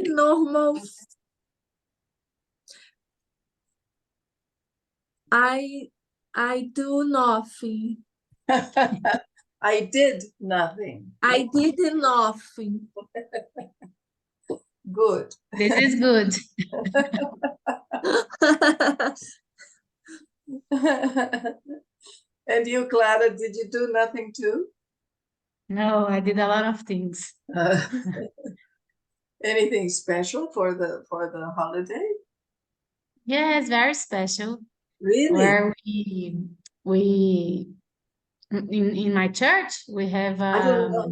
normal. I do nothing. I did nothing. I did nothing. Good. This is good. And you, Clara, did you do nothing too? No, I did a lot of things. Anything special for the holiday? Yes, very special. Really? Where we in my church we have I don't know.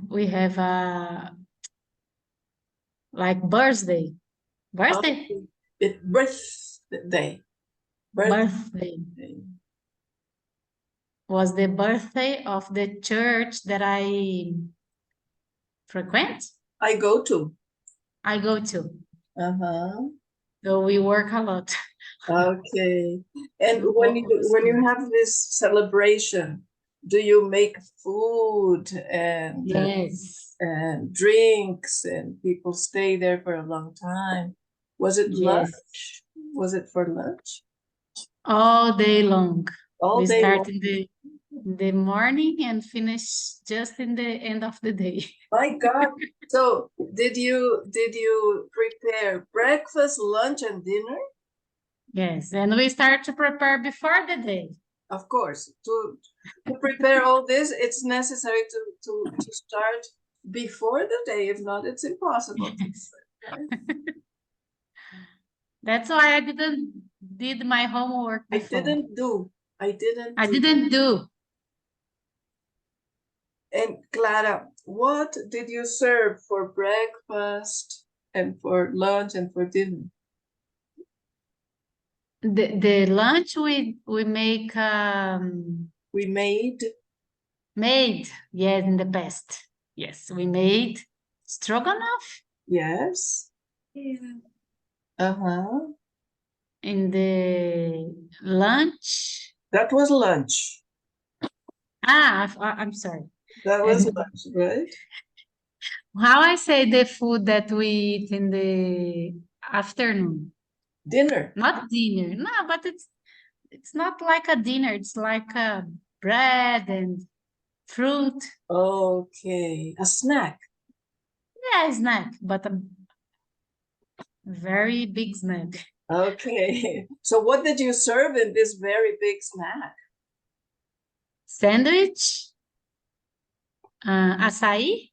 we have like birthday. Birthday? It's birthday. Birthday. Was the birthday of the church that I frequent. I go to. So we work a lot. Okay. And when you have this celebration, do you make food and Yes. and drinks and people stay there for a long time? Was it lunch? Yes. Was it for lunch? All day long. All We day start long. in the morning and finish just in the end of the day. My God. So did you prepare breakfast, lunch, and dinner? Yes, and we start to prepare before the day. Of course, to prepare all this, it's necessary to start before the day. If not, it's impossible. Yes. That's why I didn't did my homework before. I didn't do. And Clara, what did you serve for breakfast and for lunch and for dinner? The lunch we make we made yes, in the past. Yes, we made stroganoff. Yes. Yeah. In the lunch. That was lunch. I'm sorry. That was lunch, right? How I say the food that we eat in the afternoon? Dinner. Not dinner. No, but it's not like a dinner. It's like a bread and fruit. Okay, a snack. Yeah, a snack, but a very big snack. Okay, so what did you serve in this very big snack? Sandwich, açaí.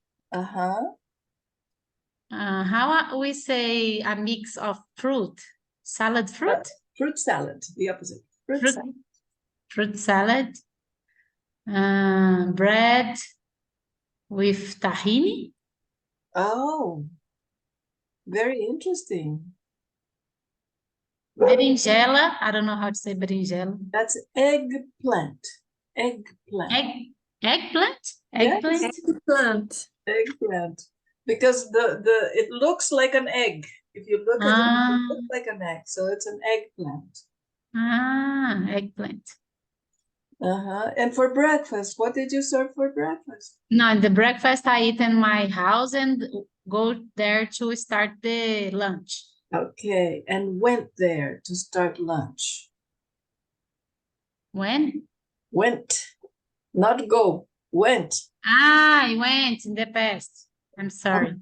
How we say a mix of fruit? Salad fruit? Fruit salad, the opposite. Fruit salad. Bread with tahini. Oh, very interesting. Berinjela. I don't know how to say berinjela. That's eggplant. Eggplant. Eggplant? Yes. Eggplant. Because it looks like an egg. If you look at it, it looks like an egg. So it's an eggplant. Eggplant. And for breakfast, what did you serve for breakfast? No, in the breakfast I eat in my house and go there to start the lunch. Okay, and went there to start lunch. When? Went, not go, went. I went in the past. I'm sorry.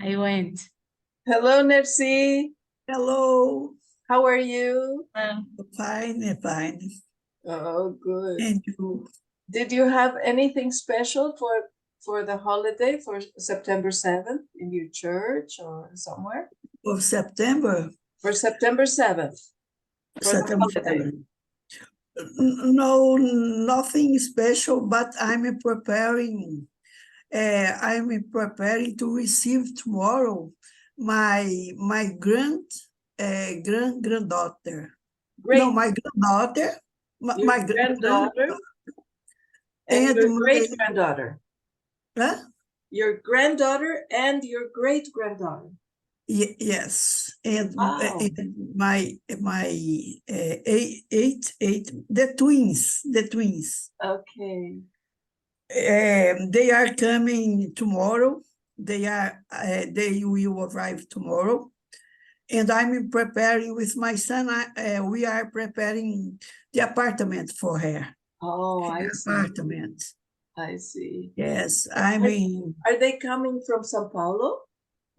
I went. Hello, Nercy. Hello. How are you? Fine. Oh, good. And you? Did you have anything special for the holiday, for September 7th in your church or somewhere? For September? For September 7th. September 7th. No, nothing special, but I'm preparing to receive tomorrow my granddaughter. No, my granddaughter. My granddaughter. And your great-granddaughter. Huh? Your granddaughter and your great-granddaughter. Yes, and my the twins. Okay. They are coming tomorrow. They will arrive tomorrow. And I'm preparing with my son, we are preparing the apartment for her. Oh, I see. Apartment. I see. Yes, I mean, Are they coming from Sao Paulo?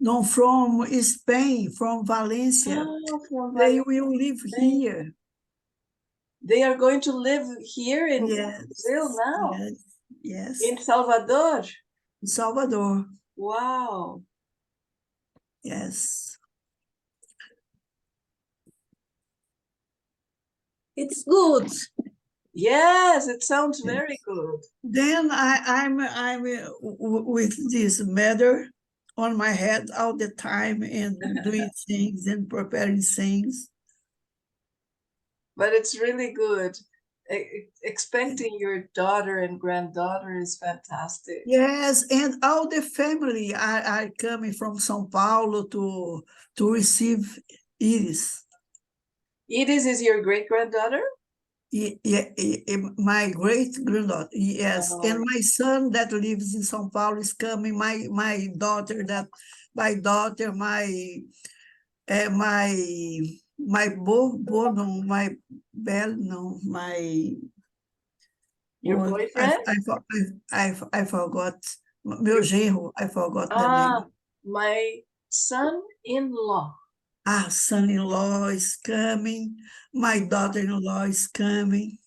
no, from Spain, from Valencia. Oh, from They Valencia. will live here. They are going to live here in Yes, Brazil now? yes, yes. In Salvador? In Salvador, Wow. yes. It's good. Yes, it sounds very good. Then I'm with this matter on my head all the time and doing things and preparing things. But it's really good. Expecting your daughter and granddaughter is fantastic. Yes, and all the family are coming from São Paulo to receive Iris. Iris is your great-granddaughter? Yeah, my great granddaughter, yes, Oh. and my son that lives in São Paulo is coming. My daughter my bell no my Your boyfriend? I forgot meu genro. I forgot the name. My son-in-law. Son-in-law is coming. My daughter-in-law is coming.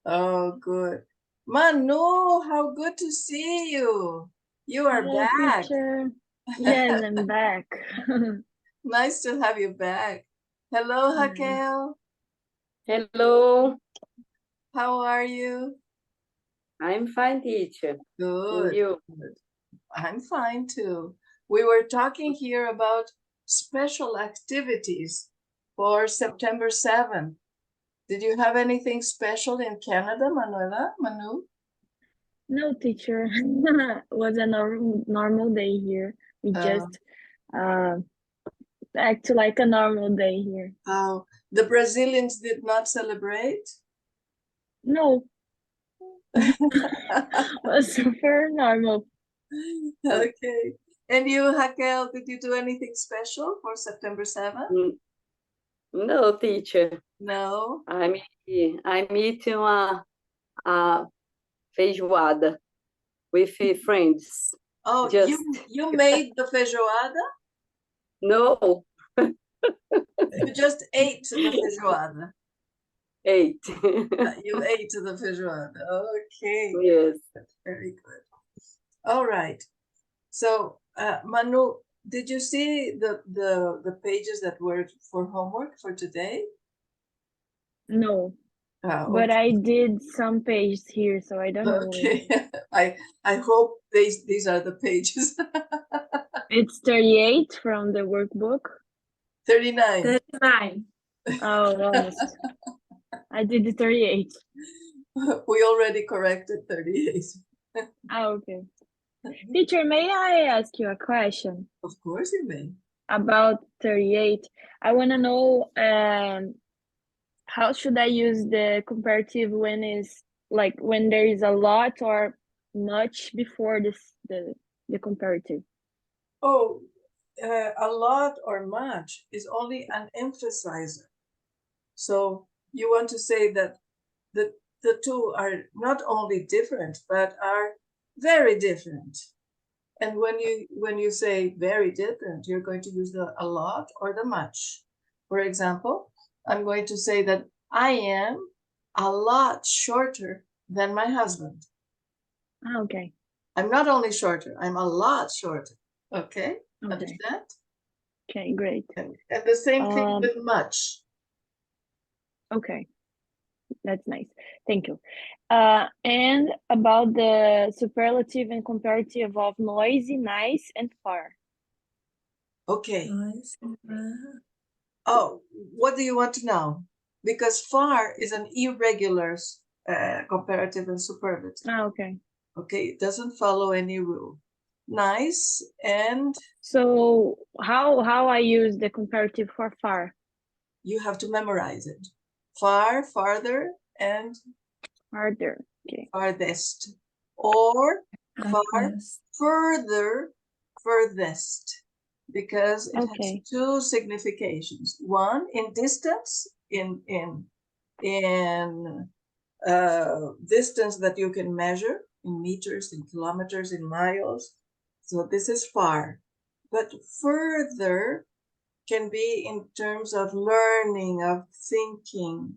Oh, good. Manu, how good to see you. You are back. Teacher. Yes, I'm back. Nice to have you back. Hello, Raquel. Hello, How are you? I'm fine, teacher. Good. And you? I'm fine too. We were talking here about special activities for September 7th. Did you have anything special in Canada, Manuela? Manu? No, teacher. It was a normal day here. We just act like a normal day here. Oh, the Brazilians did not celebrate? No. Was super normal. Okay. And you, Raquel, did you do anything special for September 7th? No, teacher. No. I'm eating a feijoada with friends. Oh, Just you made the feijoada? no, You just ate the feijoada. ate. You ate the feijoada. Okay. Yes. Very good. All right. So, Manu, did you see the pages that were for homework for today? No. Oh, But okay. I did some pages here, so I don't know. Okay. I hope these are the pages. It's 38 from the workbook. 39. 39. Oh, almost. I did the 38. We already corrected 38. Oh, okay. Teacher, may I ask you a question? Of course you may. About 38. I want to know how should I use the comparative when is like when there is a lot or much before the comparative. Oh, a lot or much is only an emphasizer. So you want to say that the two are not only different, but are very different. And when you say very different, you're going to use the a lot or the much. For example, I'm going to say that I am a lot shorter than my husband. Okay. I'm not only shorter, I'm a lot shorter. Okay? Okay. Understand? Okay, great. And the same thing with much. Okay. That's nice. Thank you. And about the superlative and comparative of noisy, nice, and far. Okay. Nice. Oh, what do you want to know? Because far is an irregular comparative and superlative. Okay. Okay, it doesn't follow any rule. Nice and So how I use the comparative for far? you have to memorize it. Far, farther, and Farther. Okay. farthest, or far Farthest. furthest, because it Okay. has two significations. One in distance, in distance that you can measure in meters, in kilometers, in miles. So this is far. But further can be in terms of learning, of thinking.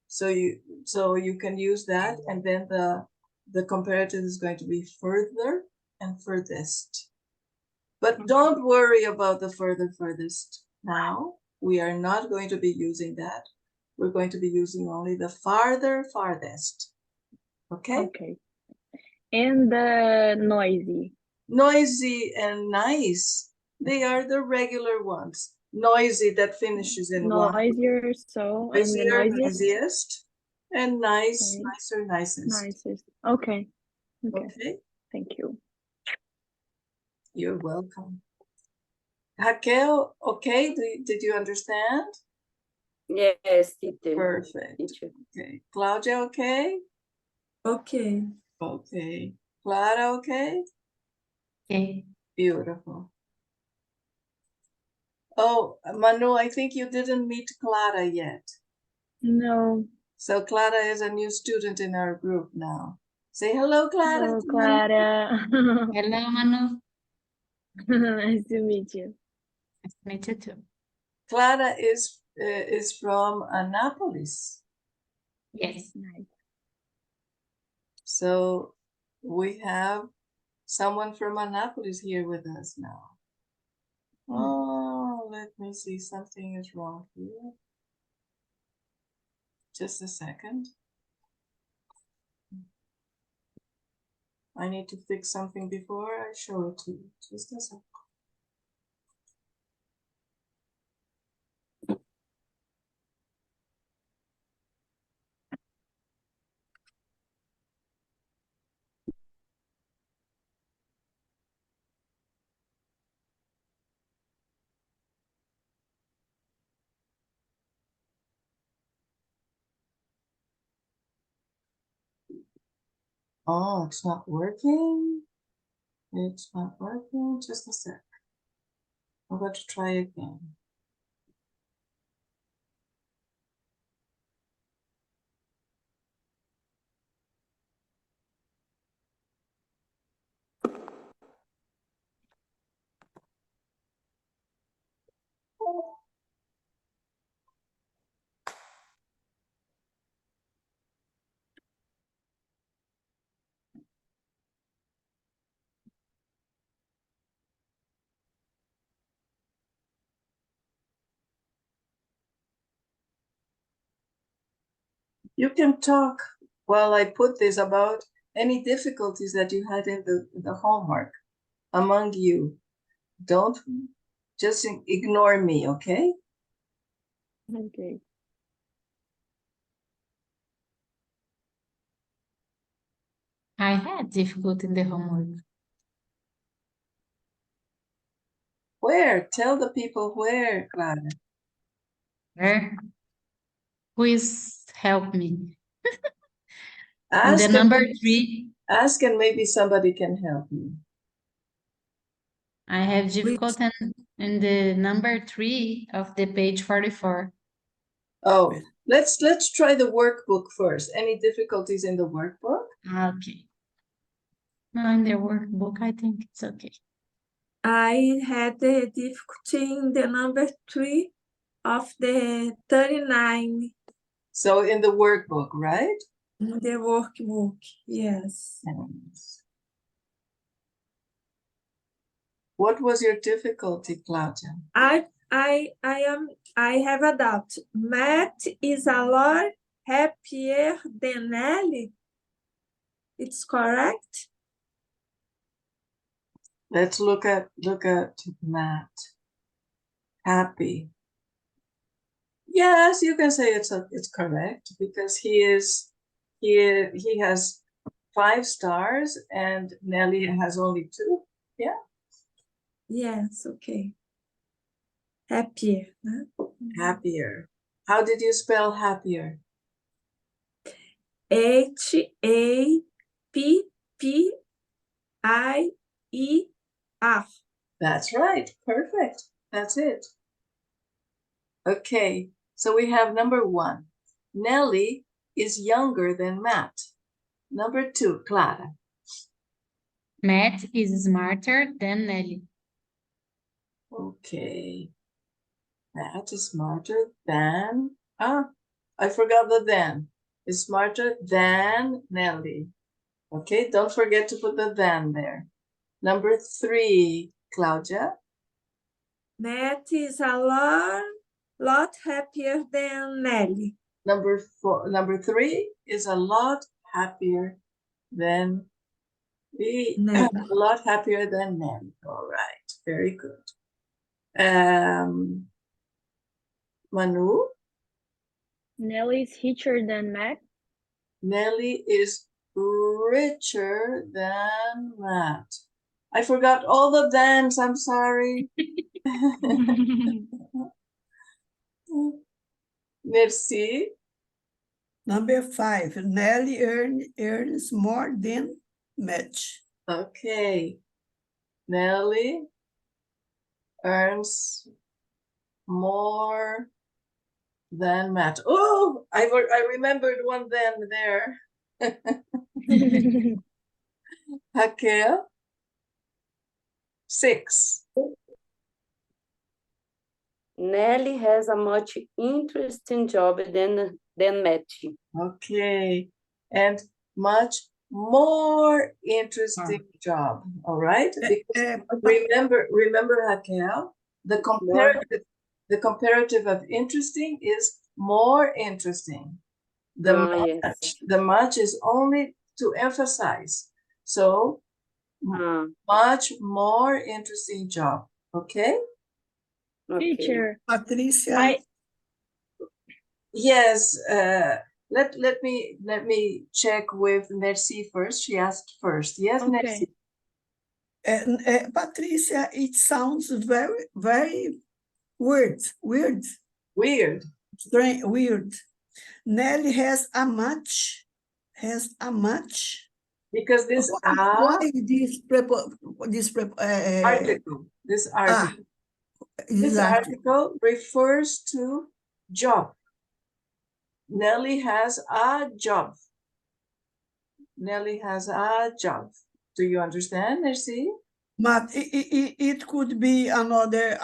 So you can use that, and then the comparative is going to be further and furthest. But don't worry about the furthest now. We are not going to be using that. We're going to be using only the farthest. Okay? Okay. And the noisy. Noisy and nice, they are the regular ones. Noisy, that finishes in one. Noisier, so, and the Noisier, noisiest? noisiest, and nice, Okay. nicer, nicest. Nicest. Okay. Okay. Okay, Thank you. you're welcome. Raquel, okay, did you understand? Yes, teacher. Perfect. Teacher. Okay, Claudia, okay? Okay. Okay. Clara, okay? Okay. Beautiful. Oh, Manu, I think you didn't meet Clara yet. No. So Clara is a new student in our group now. Say hello, Clara. Hello, to Manu. Clara. Hello, Manu. Nice to meet you. Nice to meet you too. Clara is from Anápolis. Yes. Nice. So we have someone from Anápolis here with us now. Oh, let me see, something is wrong here. Just a second. I need to fix something before I show it to you. Just a second. Oh, it's not working. It's not working. Just a sec. I'm going to try again. You can talk while I put this about any difficulties that you had in the homework among you. Don't just ignore me, okay? Okay. I had difficulty in the homework. Where? Tell the people where, Clara. Where? Please help me. In Ask the and number maybe- 3, Ask and maybe somebody can help you. I have difficulty in the number 3 of the page 44. Oh, let's try the workbook first. Any difficulties in the workbook? Okay. No, in the workbook, I think it's okay. I had the difficulty in the number 3 of the 39 So in the workbook, right? in the workbook. Yes. Yes. What was your difficulty, Claudia? I have a doubt. Matt is a lot happier than Ellie. It's correct? Let's look at Matt. Happy. Yes, you can say it's correct because he has 5 stars and Nelly has only 2. Yeah, Yes, okay. Happier. Huh? happier. How did you spell happier? Happir. That's right. Perfect. That's it. Okay, so we have number 1. Nelly is younger than Matt. Number 2, Clara. Matt is smarter than Nelly. Okay. Matt is smarter than... I forgot the than. Is smarter than Nelly. Okay, don't forget to put the than there. Number 3, Claudia. Matt is a lot happier than Nelly. Number 3 is a lot happier than Nelly. a lot happier than Nelly. All right, very good. Manu. Nelly is richer than Matt. Nelly is richer than Matt. I forgot all the thans. I'm sorry. Merci. Number 5, Nelly earns more than Matt. Okay. Nelly earns more than Matt. Oh, I remembered one then there. Raquel. 6. Nelly has a much interesting job than Matty. Okay. And much more interesting job. All right. Because remember, Raquel, the comparative of interesting is more interesting. Yes. The much is only to emphasize. So much more interesting job. Okay. Okay. Teacher, Patricia. Yes. Let me check with Merci first. She asked first. Yes, okay. Merci. Patricia, it sounds very, very weird. Strange, weird. Nelly has a much. Because this Why this article, this article refers to job. Nelly has a job. Nelly has a job. Do you understand, Merci? But it could be another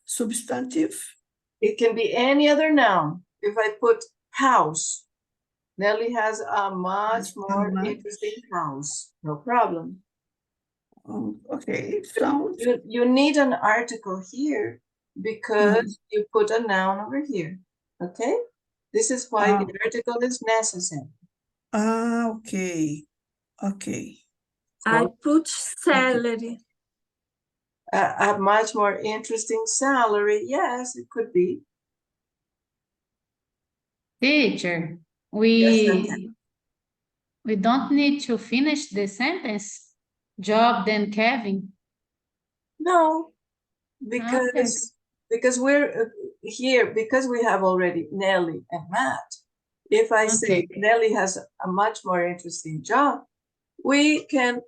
substantive. It can be any other noun. If I put house, Nelly has a much more interesting house. No problem. Okay, sounds. You need an article here because you put a noun over here. Okay? This is why the article is necessary. Okay. I put salary. A much more interesting salary. Yes, it could be. Teacher, Yes, we don't need to finish the sentence. Job than Kevin. no, because we're here, because we have already Nelly and Matt. If I say Nelly has a much more interesting job, we can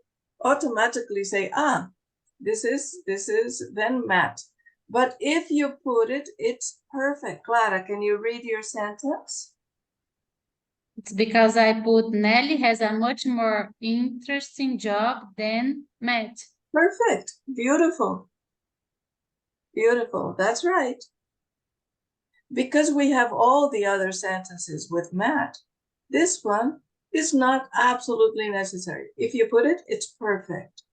automatically say, this is then Matt. But if you put it, it's perfect. Clara, can you read your sentence? It's because I put Nelly has a much more interesting job than Matt. Perfect. Beautiful. Beautiful. That's right. Because we have all the other sentences with Matt, this one is not absolutely necessary. If you put it, it's perfect.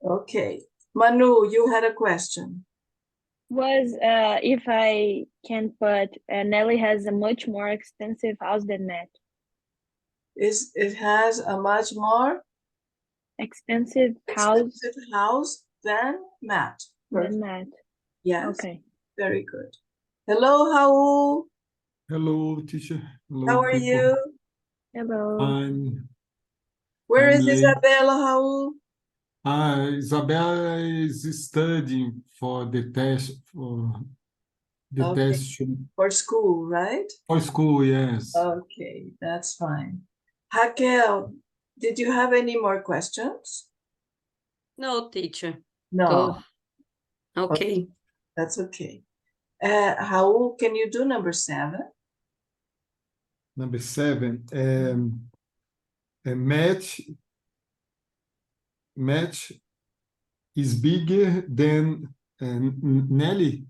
Okay. Manu, you had a question. Was if I can put Nelly has a much more expensive house than Matt. It has a much more expensive house than Matt. Perfect. Than Matt. Yes. Okay. Very good. Hello, Raul. Hello, teacher. Hello, How are people. you? Hello. Where is late. Isabella, Raul? Isabella is studying for the test for the Okay. test For school, right? for school, yes. Okay, that's fine. Raquel, did you have any more questions? No, teacher. No. Okay. That's okay. Raul, can you do number 7? Number 7, a match is bigger than Nelly.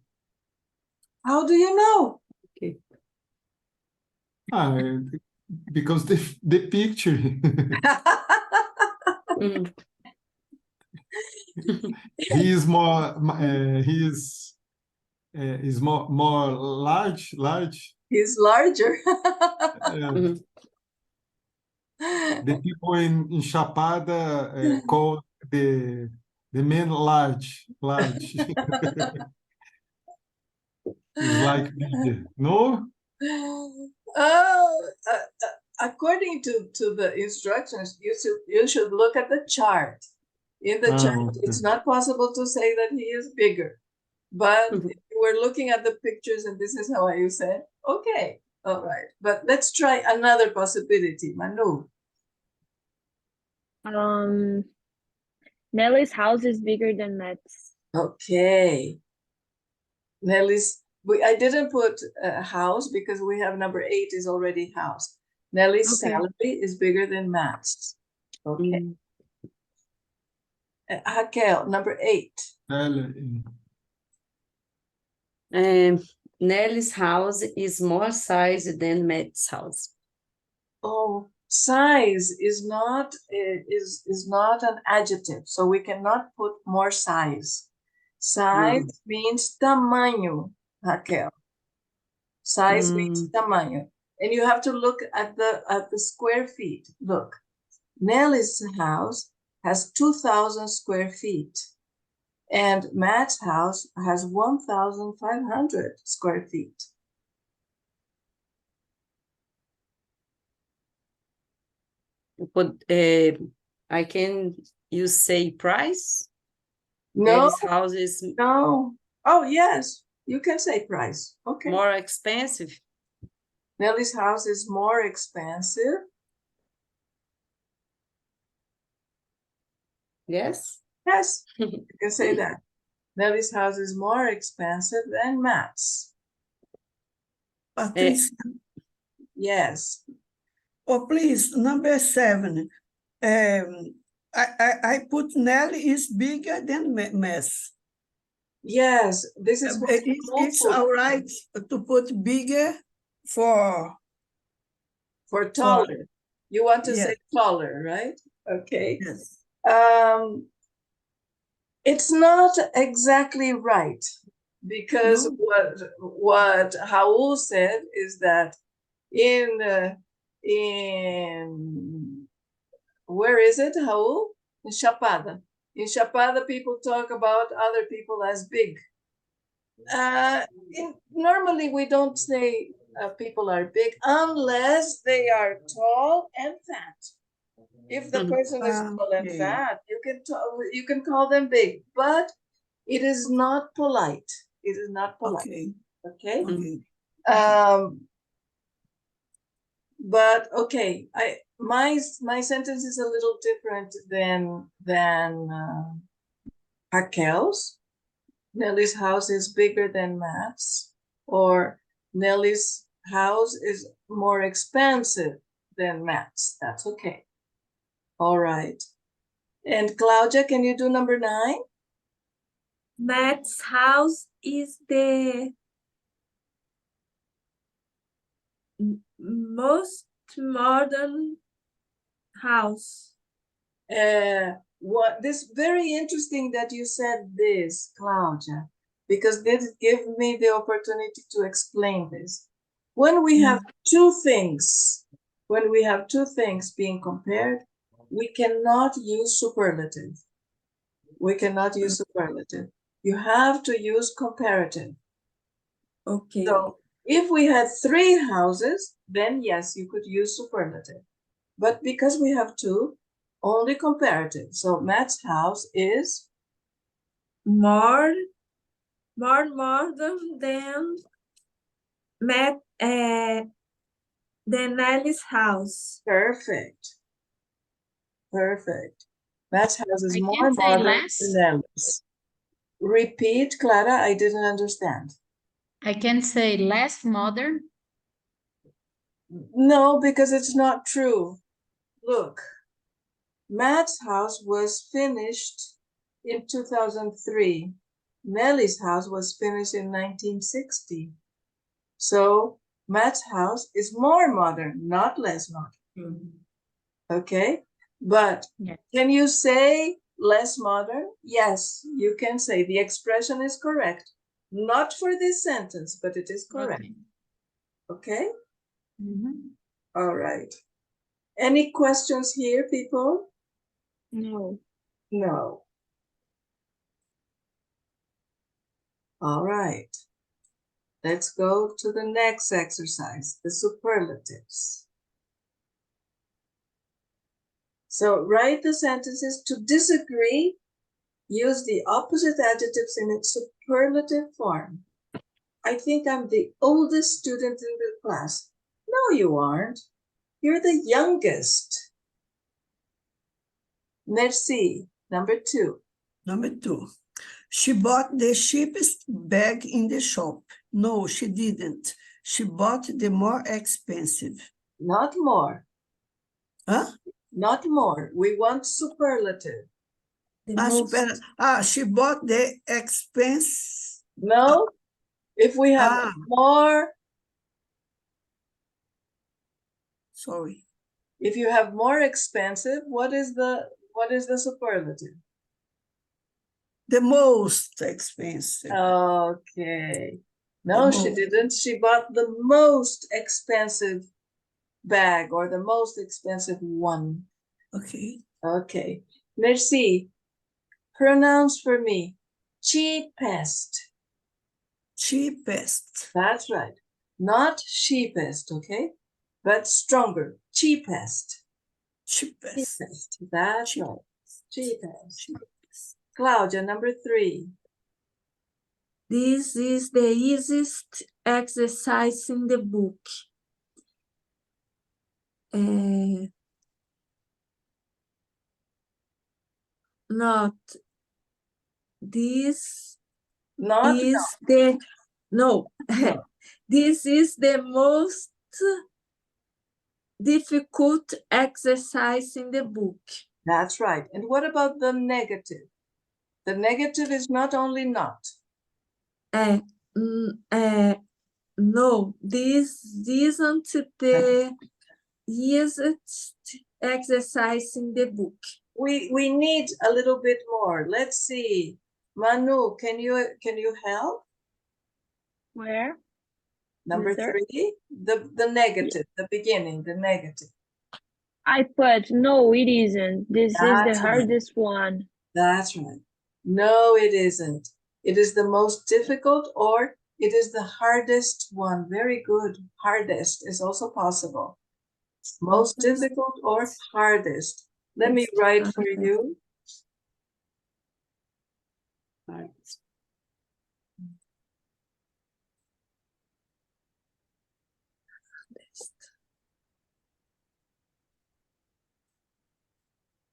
How do you know? Okay. Because the picture. Mm. He is more. Is more large. He's larger. Mhm. The people in Chapada call the men large. It's like bigger. No? Oh, according to the instructions, you should look at the chart. In the chart, Okay. it's not possible to say that he is bigger. But Mhm. if we're looking at the pictures and this is how you said, okay, all right. But let's try another possibility, Manu. Nelly's house is bigger than Matt's. Okay. Nelly's, I didn't put a house because we have number 8 is already house. Nelly's Okay. salary is bigger than Matt's. Okay. Mm. Raquel, number 8. Nelly's house is more size than Matt's house. Oh, size is not an adjective, so we cannot put more size. Size means tamanho, Raquel. Size means tamanho, and you have to look at the square feet. Look, Nelly's house has 2,000 square feet, and Matt's house has 1,500 square feet. But I can you say price? No, Nelly's house is no. Oh, yes, you can say price. Okay. more expensive. Nelly's house is more expensive. Yes. Yes, you can say that. Nelly's house is more expensive than Matt's. Patricia, Yes. oh, please, number 7. I put Nelly is bigger than Mess. Yes, this is what It's all right to put bigger for for taller. You want to say yes. taller, right? Okay. Yes. It's not exactly right because No? what Raul said is that in where is it, Raul? In Chapada. In Chapada, people talk about other people as big. Normally, we don't say people are big unless they are tall and fat. If the person is tall and Okay. fat, you can call them big, but it is not polite. It is not polite. Okay. Okay. Okay. But okay, my sentence is a little different than Raquel's. Nelly's house is bigger than Matt's, or Nelly's house is more expensive than Matt's. That's okay. All right. And Claudia, can you do number 9? Matt's house is the most modern house. What this very interesting that you said this, Claudia, because this gives me the opportunity to explain this. When we have two things being compared, we cannot use superlative. We cannot use superlative. You have to use comparative. Okay. So if we had 3 houses, then yes, you could use superlative. But because we have 2, only comparative. So Matt's house is more modern than Denelli's house. Perfect. Perfect. Matt's house is I more can say modern less. than Nelly's. Repeat, Clara, I didn't understand. I can say less modern. No, because it's not true. Look, Matt's house was finished in 2003. Nelly's house was finished in 1960. So Matt's house is more modern, not less modern. Okay, but Yeah. can you say less modern? Yes, you can say. The expression is correct. Not for this sentence, but it is correct. Okay? Mhm. All right. Any questions here, people? No. No. All right. Let's go to the next exercise, the superlatives. So write the sentences. To disagree, use the opposite adjectives in its superlative form. I think I'm the oldest student in the class. No, you aren't. You're the youngest. Merci. Number 2. Number 2. She bought the cheapest bag in the shop. No, she didn't. She bought the more expensive. Not more. Huh? Not more. We want superlative. She bought the expense. No. If we have more, Sorry. if you have more expensive, what is the superlative? The most expensive. Okay. No, she didn't. She bought the most expensive bag or the most expensive one. Okay. Okay. Merci. Pronounce for me. Cheapest. Cheapest. That's right. Not cheapest, okay? But stronger. Cheapest. Cheapest. That's right. Cheapest. Claudia, number 3. This is the easiest exercise in the book. Not this Not is the no. No. This is the most difficult exercise in the book. That's right. And what about the negative? The negative is not only not. No, this isn't the easiest exercise in the book. We need a little bit more. Let's see. Manu, can you help? Where? Number Yes, sir. 3, the negative, the beginning, the negative. I put, no, it isn't. This is the That's right. hardest one. That's right. No, it isn't. It is the most difficult or it is the hardest one. Very good. Hardest is also possible. Most difficult or hardest. Let me write for you. Hardest.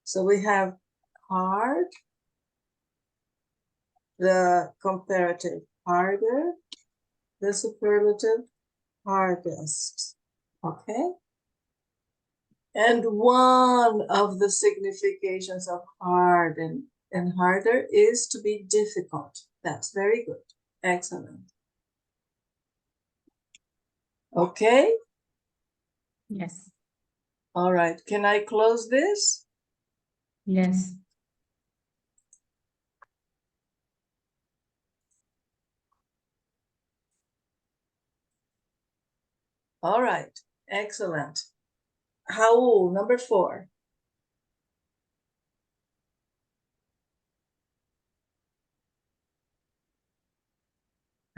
So we have hard, the comparative harder, the superlative hardest. Okay? And one of the significations of hard and harder is to be difficult. That's very good. Excellent. Okay? Yes. All right. Can I close this? Yes. All right. Excellent. Raul, number 4.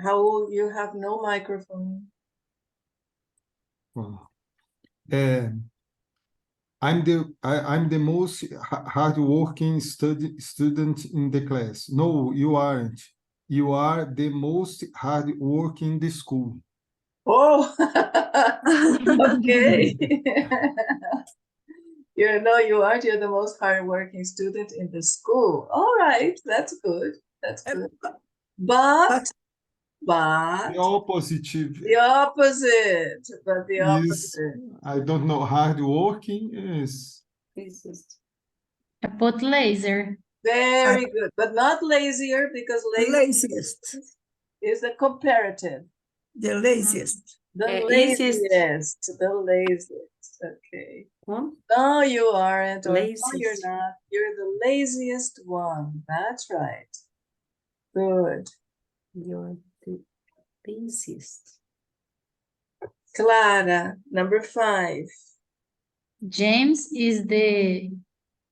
Raul, you have no microphone. Wow. I'm the most hardworking student in the class. No, you aren't. You are the most hardworking in the school. Oh, okay. You know, you aren't. You're the most hardworking student in the school. All right, that's good. That's good. But The opposite the opposite. But the is, opposite. I don't know, hardworking is I put laser. Very good, but not lazier, because lazy Laziest, is the comparative. the laziest. The Easiest. laziest. The laziest. Okay. Huh? No, you aren't. Or no, you're Laziest. not. You're the laziest one. That's right. Good. You're the laziest. Clara, number 5. James is the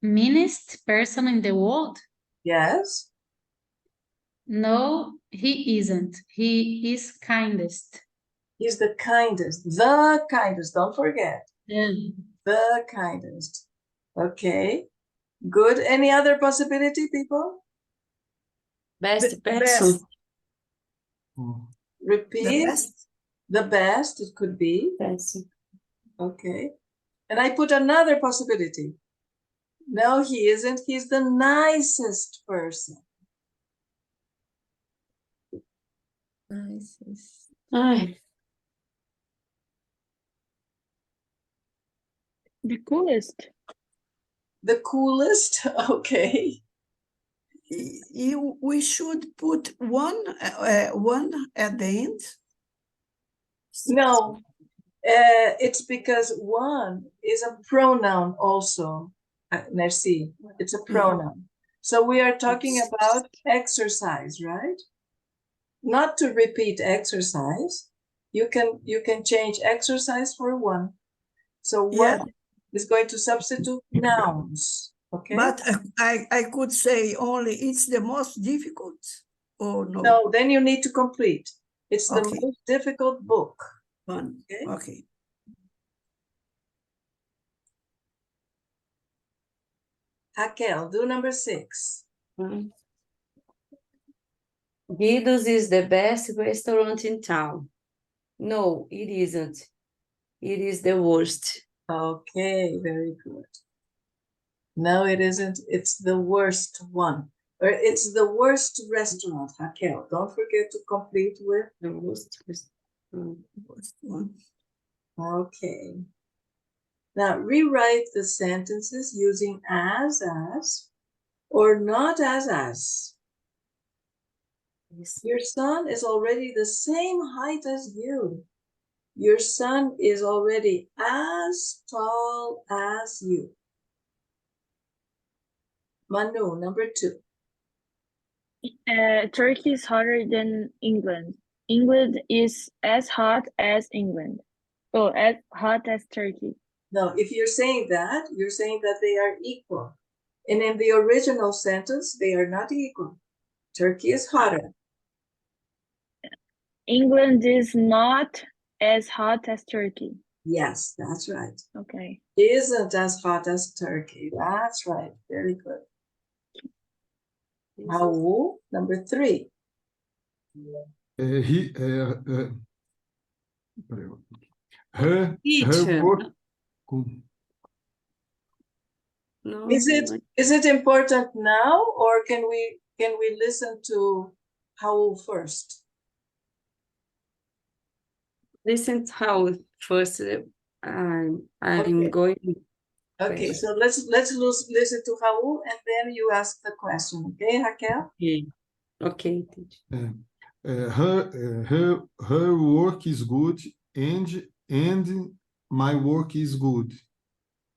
meanest person in the world. Yes. No, he isn't. He is kindest. He's the kindest. The kindest. Don't forget. Yeah. The kindest. Okay. Good. Any other possibility, people? Best The person. best. The Repeat. best. The best, it could be. Person. Okay. And I put another possibility. No, he isn't. He's the nicest person. Nicest. Ai, The coolest. The coolest. Okay. We should put one at the end. No, it's because one is a pronoun also. Merci. It's a pronoun. So we are talking about exercise, right? Not to repeat exercise. You can change exercise for one. So one is going to substitute nouns. Okay. But I could say only it's the most difficult, or no? No, then you need to complete. It's the Okay. most difficult book. One. Okay. Okay. Raquel, do number 6. Guido's is the best restaurant in town. No, it isn't. It is the worst. Okay, very good. No, it isn't. It's the worst one. Or it's the worst restaurant, Raquel. Don't forget to complete with. The worst. First one. Okay. Now rewrite the sentences using as, or not as. Your son is already the same height as you. Your son is already as tall as you. Manu, number 2. Turkey is hotter than England. England is as hot as England. Oh, as hot as Turkey. No, if you're saying that they are equal. And in the original sentence, they are not equal. Turkey is hotter. England is not as hot as Turkey. Yes, that's right. Okay. Isn't as hot as Turkey. That's right. Very good. Raul, number 3. Her Teacher. work. No, Is it important now, or can we listen to Raul first? listen to how first I'm Okay. going. Okay, so let's listen to Raul, and then you ask the question. Okay, Raquel? Okay, teacher. Her work is good, and my work is good,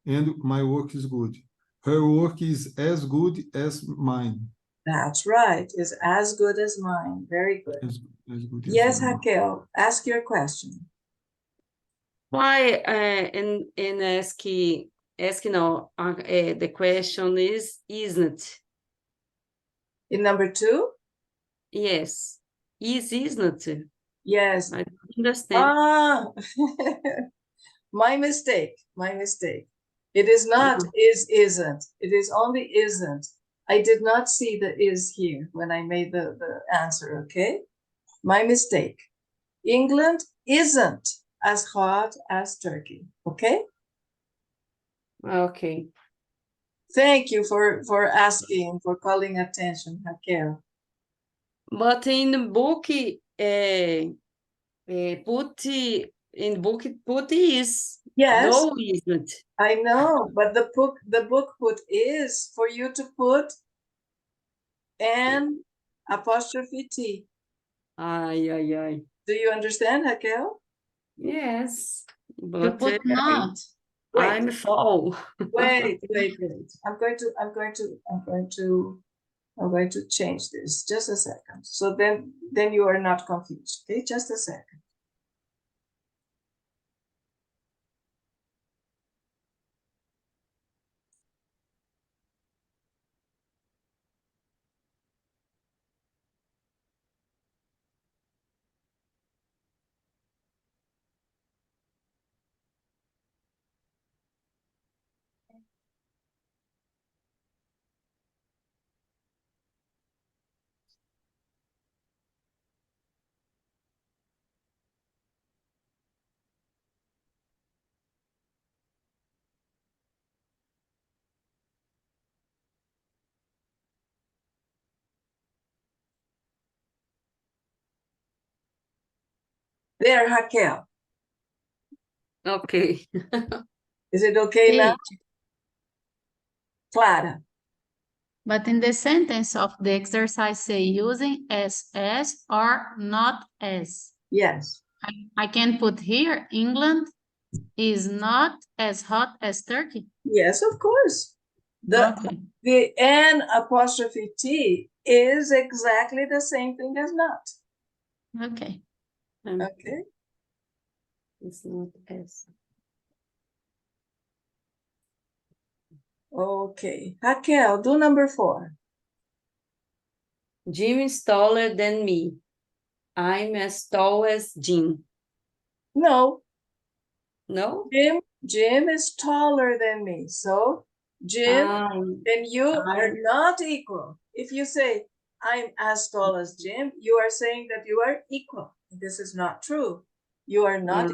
and my work is good. Her work is as good as mine. That's right. Is as good as mine. Very good. As good as Yes, mine. Raquel, ask your question. Why and ask no the question is isn't. In number 2? Yes. Isn't. Yes. I don't understand. Ah, my mistake. It is not isn't. It is only isn't. I did not see the is here when I made the answer, okay? My mistake. England isn't as hot as Turkey. Okay? Okay. Thank you for asking, for calling attention, Raquel. But in the book, put is Yes, though isn't. I know, but the book put is for you to put an apostrophe T. Ay, ay, ay. Do you understand, Raquel? Yes, You but put not. I'm fall. Wait. I'm going to change this. Just a second. So then you are not confused. Okay, just a second. There, Raquel. Okay. Is it okay now? Clara. But in the sentence of the exercise, say using as or not as. Yes. I can put here, England is not as hot as Turkey. Yes, of course. Okay. The N apostrophe T is exactly the same thing as not. Okay. Okay. It's not S. Okay. Raquel, do number 4. Jim is taller than me. I'm as tall as Jim. No, No? Jim is taller than me. So Jim I'm, and you are I'm not equal. If you say, I'm as tall as Jim, you are saying that you are equal. This is not true. You are not.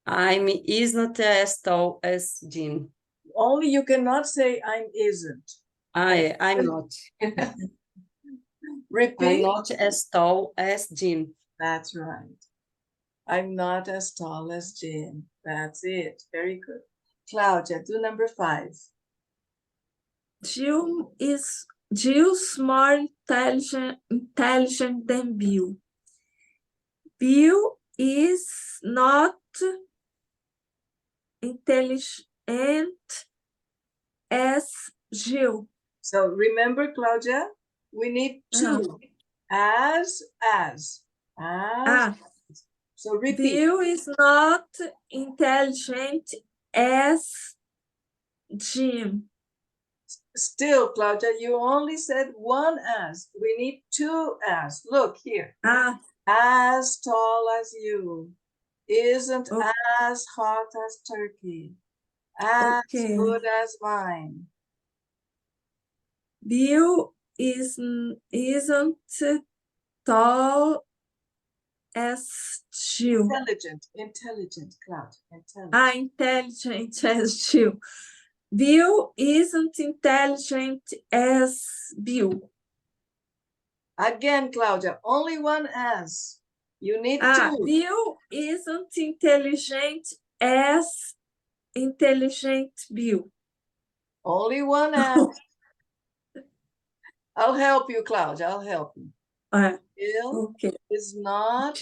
I'm is not as tall as Jim. Only you cannot say I'm isn't. I'm not. Repeat. I'm not as tall as Jim. That's right. I'm not as tall as Jim. That's it. Very good. Claudia, do number 5. Jill's more intelligent than Bill. Bill is not intelligent as Jill. So remember, Claudia, we need two. As. So repeat. Bill is not intelligent as Jim. Still, Claudia, you only said one as. We need 2 as. Look here. As tall as you. Isn't as hot as Turkey. As good as mine. Bill isn't tall as Jill. Intelligent, Claudia. Intelligent as Jill. Bill isn't intelligent as Bill. Again, Claudia, only one as. You need 2. Bill isn't intelligent as intelligent Bill. Only one as. I'll help you, Claudia. I'll help you. Bill is not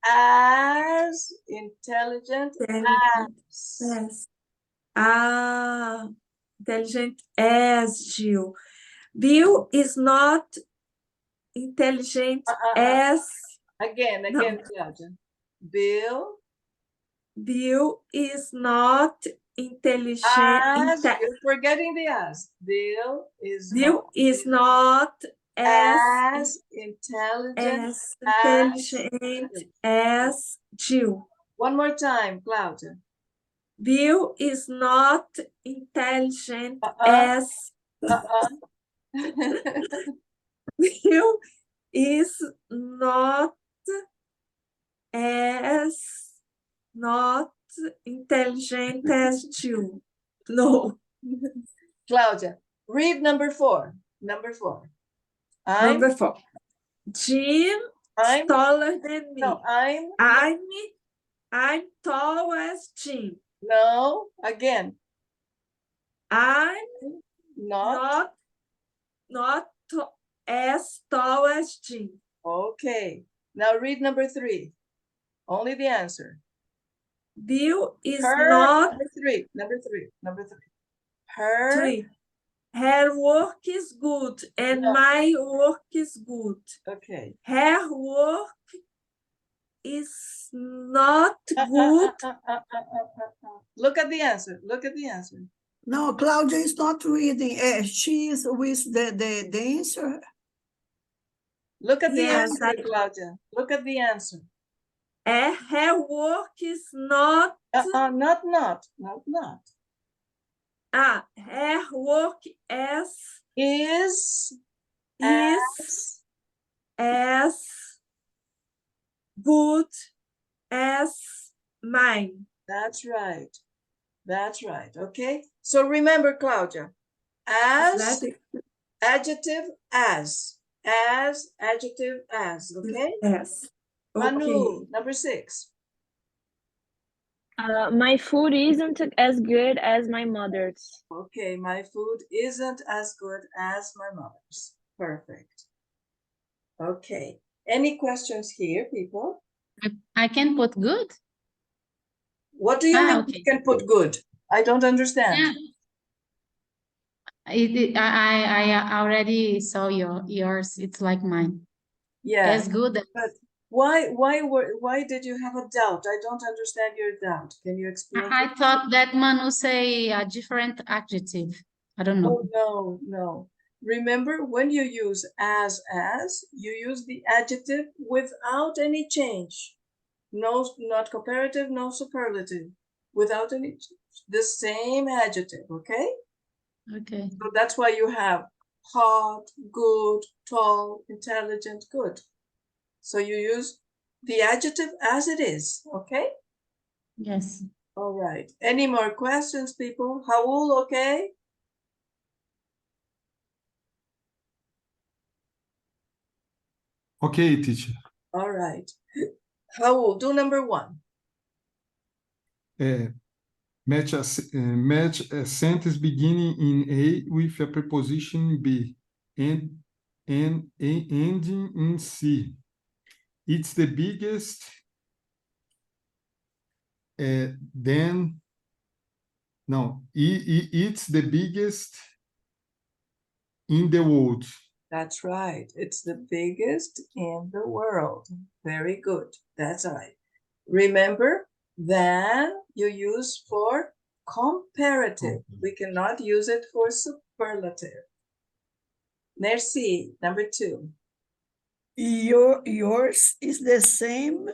as intelligent as. Intelligent as Jill. Bill is not intelligent as. Again, Claudia. Bill is not intelligent. You're forgetting the as. Bill is not as intelligent as Jill. One more time, Claudia. Bill is not intelligent as. Bill is not intelligent as you. No. Claudia, read number 4. Number 4. I'm Number 4. Jim is taller than me. no, I'm tall as Jim. no, again, I'm not. not as tall as Jim. Okay. Now read number 3. Only the answer. Bill is Her, not number 3. Number 3. Number 3. Her, 3. Her work is good and No. my work is good. okay. Her work is not good. Look at the answer. Look at the answer. No, Claudia is not reading. She is with the answer. Look at the Yes, answer, Claudia. Look at the answer. Her work is not. Not. Her work Is as good as mine. That's right. That's right. Okay. So remember, Claudia, as, adjective, as, adjective, as. Okay. Yes. Manu, Okay. number 6. My food isn't as good as my mother's. Okay, my food isn't as good as my mother's. Perfect. Okay. Any questions here, people? I can put good? What do you mean Okay. you can put good? I don't understand. Yeah. I already saw yours. It's like mine. Yeah. As good as But why did you have a doubt? I don't understand your doubt. Can you explain? I thought that Manu say a different adjective. I don't know. Oh, no. Remember, when you use as, you use the adjective without any change. No, not comparative, no superlative. Without any, the same adjective, okay? Okay. So that's why you have hot, good, tall, intelligent, good. So you use the adjective as it is, okay? Yes. All right. Any more questions, people? Raul, okay? Okay, teacher. All right. Raul, do number 1. Match a sentence beginning in A with a preposition B and ending in C. It's the biggest. It's the biggest in the world. That's right. It's the biggest in the world. Very good. That's right. Remember, then you use for comparative. We cannot use it for superlative. Merci. Number 2. Yours is the same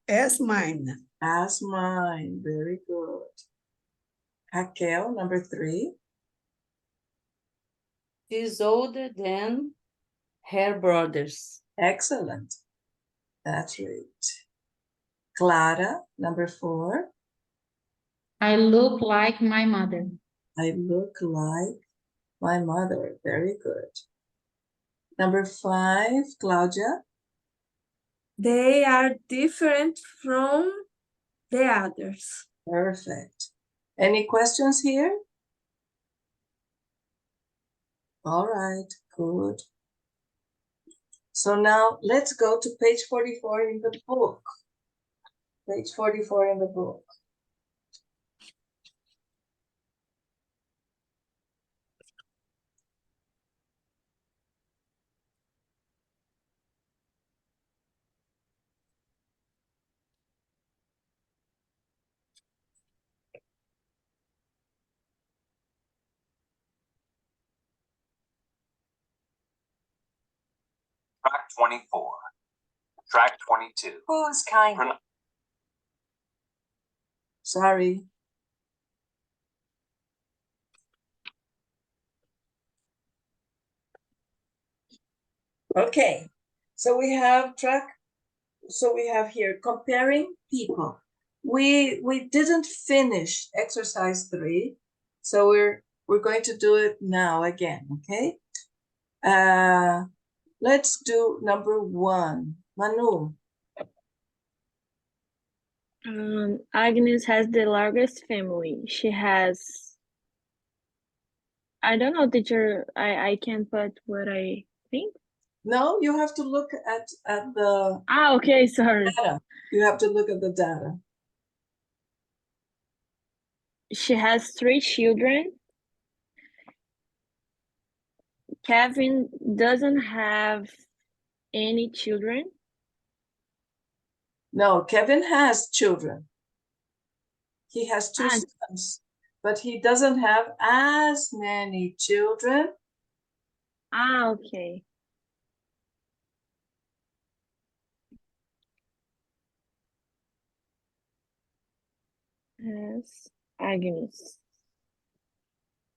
as mine. As mine. Very good. Raquel, number 3. She's older than her brothers. Excellent. That's right. Clara, number 4. I look like my mother. I look like my mother. Very good. Number 5, Claudia. They are different from the others. Perfect. Any questions here? All right, good. So now let's go to page 44 in the book. Page 44 in the book. Track 24. Track 22. Who's kind? Sorry. Okay, so we have here comparing people. we didn't finish exercise 3, so we're going to do it now again, okay? Let's do number 1. Manu. Agnes has the largest family. She has, I don't know, teacher. I can't put what I think. No, you have to look at the Okay, sorry. data. You have to look at the data. She has 3 children. Kevin doesn't have any children. No, Kevin has children. He has 2 sons, but he doesn't have as many children. Okay. Yes, Agnes.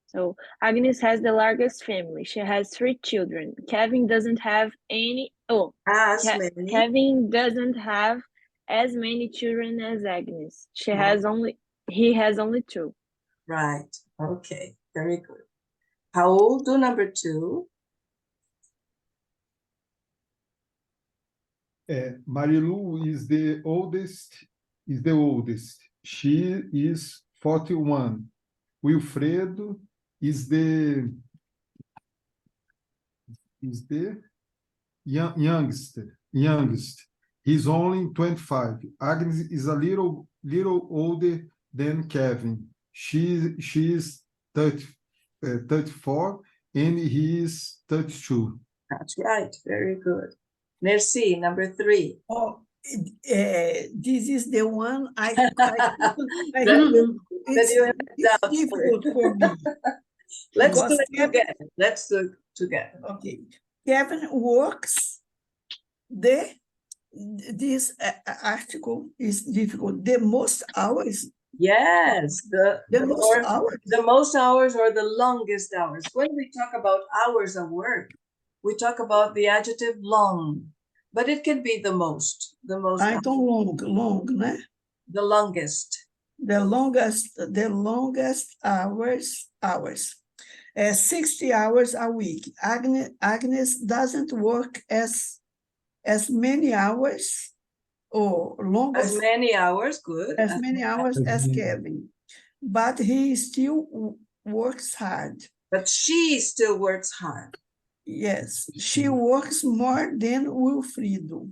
So Agnes has the largest family. She has 3 children. Kevin doesn't have any. As many. Kevin doesn't have as many children as Agnes. He has only 2. Right. Okay. Very good. How old do number 2? Marilu is the oldest. She is 41. Wilfredo is the youngest. He's only 25. Agnes is a little older than Kevin. She is 34 and he is 32. That's right. Very good. Merci. Number 3. This is the one I That it's difficult for me. Let's Because do it together. Let's do it together. Okay. Kevin works this article is difficult. The most hours. Yes, the most hours or the longest hours. When we talk about hours of work, we talk about the adjective long, but it can be the most. Então long, né? The longest. The longest hours. 60 hours a week. Agnes doesn't work as many hours or longest as many hours, good. As many hours as Kevin, but he still works hard. But she still works hard. Yes, she works more than Wilfredo,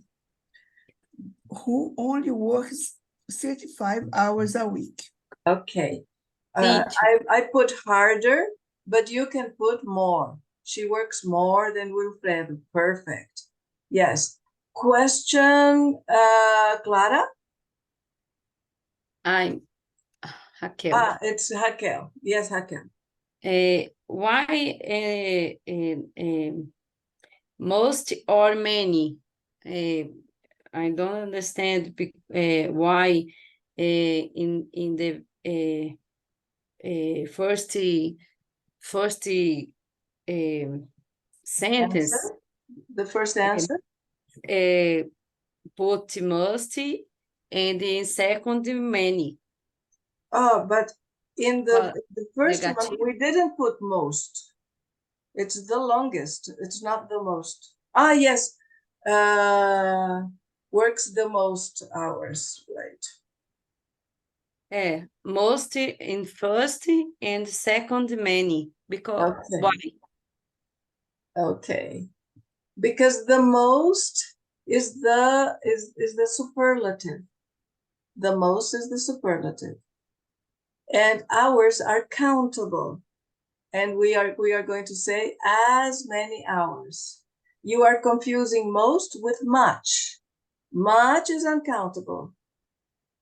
who only works 35 hours a week. Okay. I put harder, but you can put more. She works more than Wilfredo. Perfect. Yes. Question, Clara? Raquel. It's Raquel. Yes, Raquel. Why most or many? I don't understand why in the first sentence. Answer? The first answer? Put must and in second many. Oh, but in the first one, we didn't put most. It's the longest. It's not the most. Yes. Works the most hours, right? Most in first and second many. Because why? Okay. Because the most is the superlative. The most is the superlative. And hours are countable. And we are going to say as many hours. You are confusing most with much. Much is uncountable.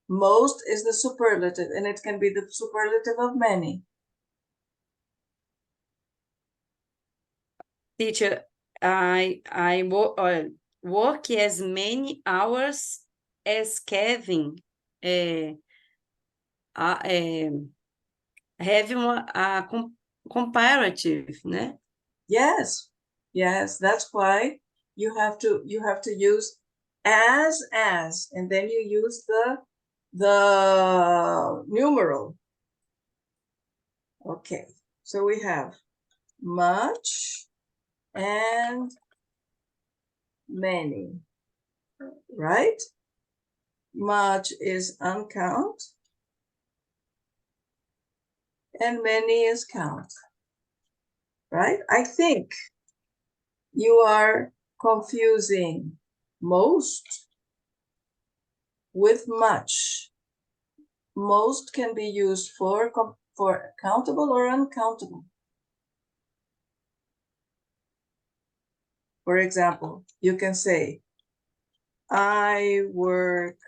Most is the superlative, and it can be the superlative of many. Teacher, I work as many hours as Kevin. Have a comparative, né? Yes, that's why you have to use as, and then you use the numeral. Okay, so we have much and many, right? Much is uncount and many is count, right? I think you are confusing most with much. Most can be used for countable or uncountable. For example, you can say, I work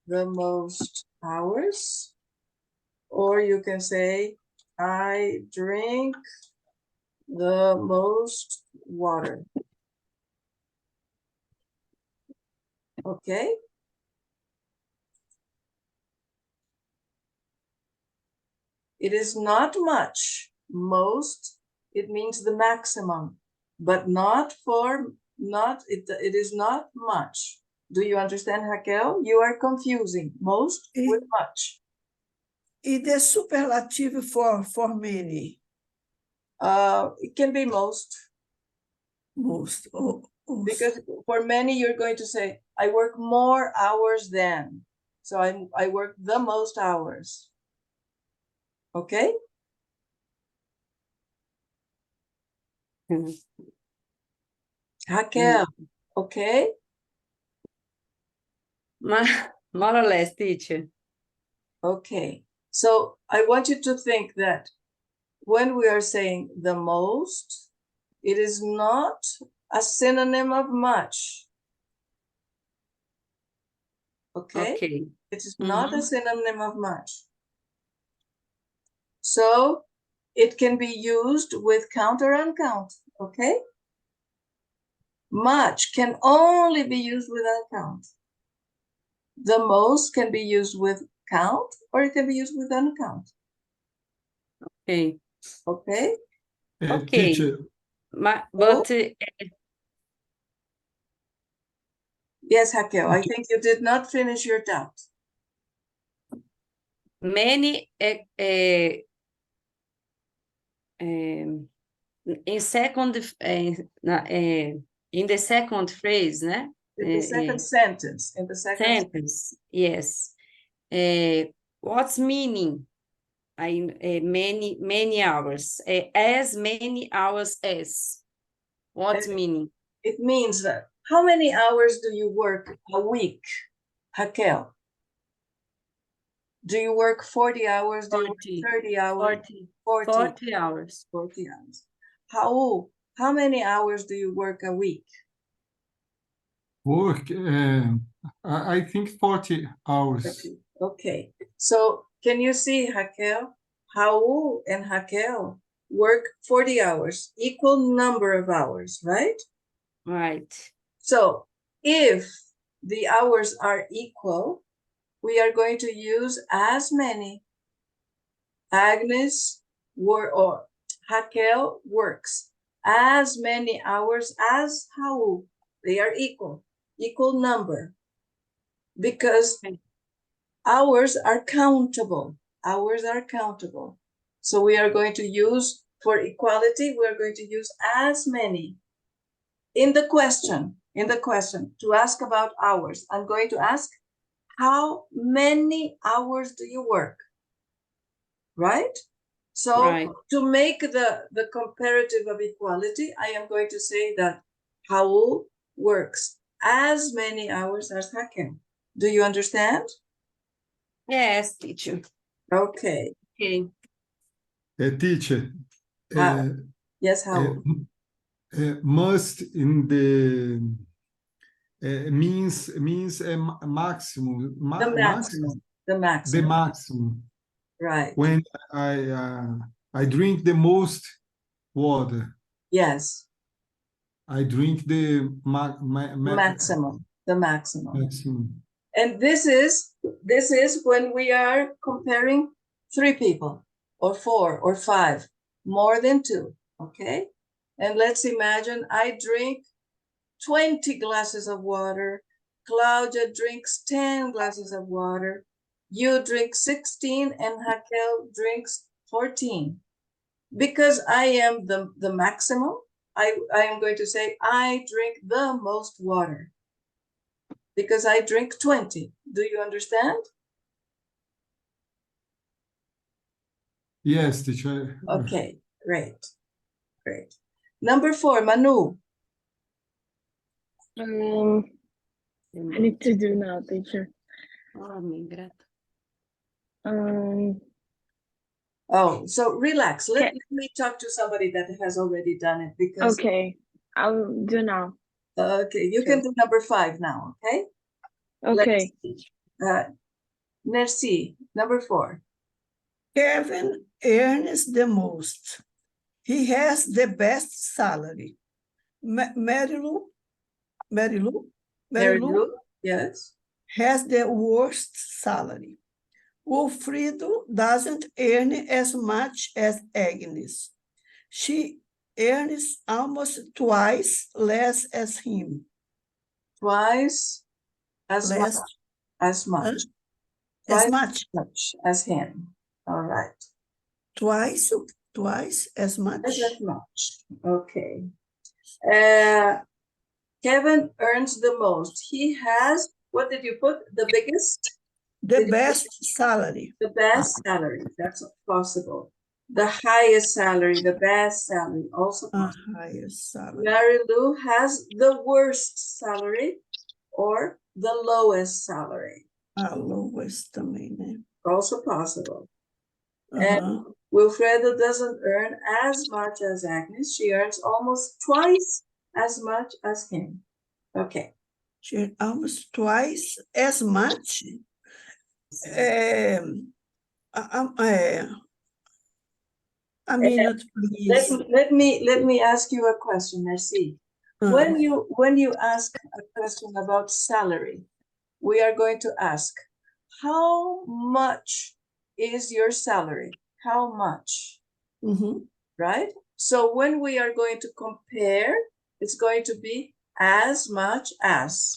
the most hours, or you can say, I drink the most water. Okay? It is not much. Most, it means the maximum, but it is not much. Do you understand, Raquel? You are confusing most with much. E the superlative for many? It can be most. Most. Because for many, you're going to say, I work more hours than. So I work the most hours. Okay? Raquel, okay? More or less, teacher. Okay. So I want you to think that when we are saying the most, it is not a synonym of much. Okay? Okay. It is not a synonym of much. So it can be used with count or uncount. Okay? Much can only be used with uncount. The most can be used with count or it can be used with uncount. Okay. Okay? Okay. Teacher, But yes, Raquel, I think you did not finish your doubt. many in second in the second phrase, né? In the second sentence, Sentence, yes. What's meaning? Many hours. As many hours as. What's meaning? It means that how many hours do you work a week, Raquel? Do you work 40 hours? Do you work 30 hours? 40 hours. 40 hours. How many hours do you work a week? work, I think 40 hours. Okay. So can you see, Raquel? Raul and Raquel work 40 hours, equal number of hours, right? Right. So if the hours are equal, we are going to use as many. Agnes or Raquel works as many hours as Raul. They are equal number. Because hours are countable. Hours are countable. So we are going to use, for equality, we are going to use as many. In the question, to ask about hours, I'm going to ask, how many hours do you work? Right? So to make the comparative of equality, I am going to say that Raul works as many hours as Raquel. Do you understand? Yes, teacher. Okay. Okay. Teacher, yes, Raul. Must in the means maximum. The maximum. The maximum. The maximum. Right. When I drink the most water. Yes. I drink the maximum. The maximum. Maximum. And this is when we are comparing 3 people or 4 or 5, more than 2. Okay. And let's imagine I drink 20 glasses of water. Claudia drinks 10 glasses of water. you drink 16 and Raquel drinks 14. Because I am the maximum, I am going to say I drink the most water. Because I drink 20. Do you understand? Yes, teacher. Okay, great. Great. Number 4, Manu. I need to do now, teacher. Oh, mi grata. Oh, so relax. Let Okay. me talk to somebody that has already done it because Okay, I'll do now. okay, you can do number 5 now, okay? Okay. Merci, number 4. Kevin earns the most. He has the best salary. Mary Lou Mary Lou, yes. has the worst salary. Wilfredo doesn't earn as much as Agnes. She earns almost twice less as him. Twice as much Less, as much. as Twice much. as him. All right. Twice as much. Twice as much. Okay. Kevin earns the most. He has, what did you put? The biggest? The best salary. The best salary. That's possible. The highest salary, the best salary, also possible. Highest salary. Mary Lou has the worst salary or the lowest salary. Lowest também, né? Also possible. And Wilfredo doesn't earn as much as Agnes. She earns almost twice as much as him. Okay. She earns almost twice as much. A minute, please. Let me ask you a question, Merci. When you ask a question about salary, we are going to ask, how much is your salary? How much? Right? So when we are going to compare, it's going to be as much as.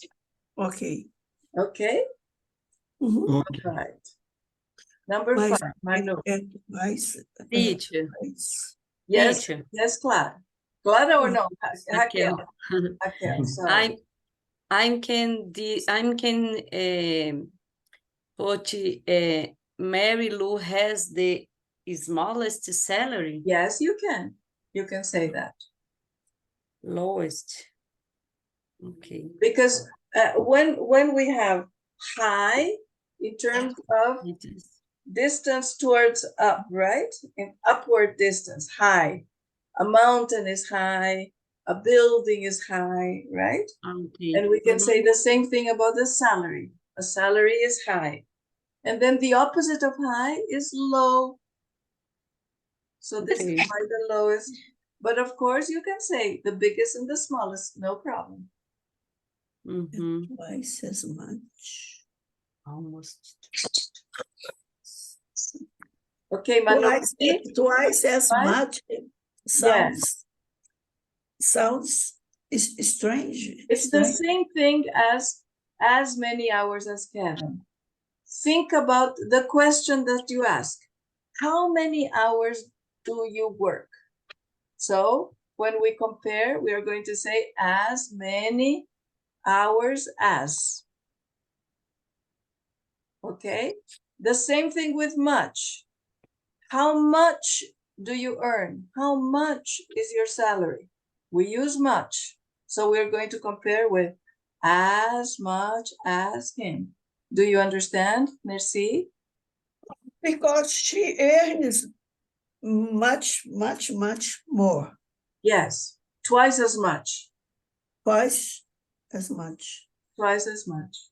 Okay. Okay? Okay. Right. Number 5, Manu. Teacher. Yes, Teacher. yes, Clara. Clara or no? Raquel. Raquel, sorry. I can put Mary Lou has the smallest salary. Yes, you can. You can say that. Lowest. Okay. Because when we have high in terms of distance towards up, right? In upward distance, high. A mountain is high, a building is high, right? Okay. And we can say the same thing about the salary. A salary is high. And then the opposite of high is low. So this is why the lowest. But of course, you can say the biggest and the smallest, no problem. Twice as much. Almost. Okay, Manu. Twice as much sounds strange. It's the same thing as many hours as Kevin. Think about the question that you ask. How many hours do you work? So when we compare, we are going to say as many hours as. Okay? The same thing with much. How much do you earn? How much is your salary? We use much. So we're going to compare with as much as him. Do you understand, Merci? Because she earns much more. Yes, twice as much. Twice as much. Twice as much.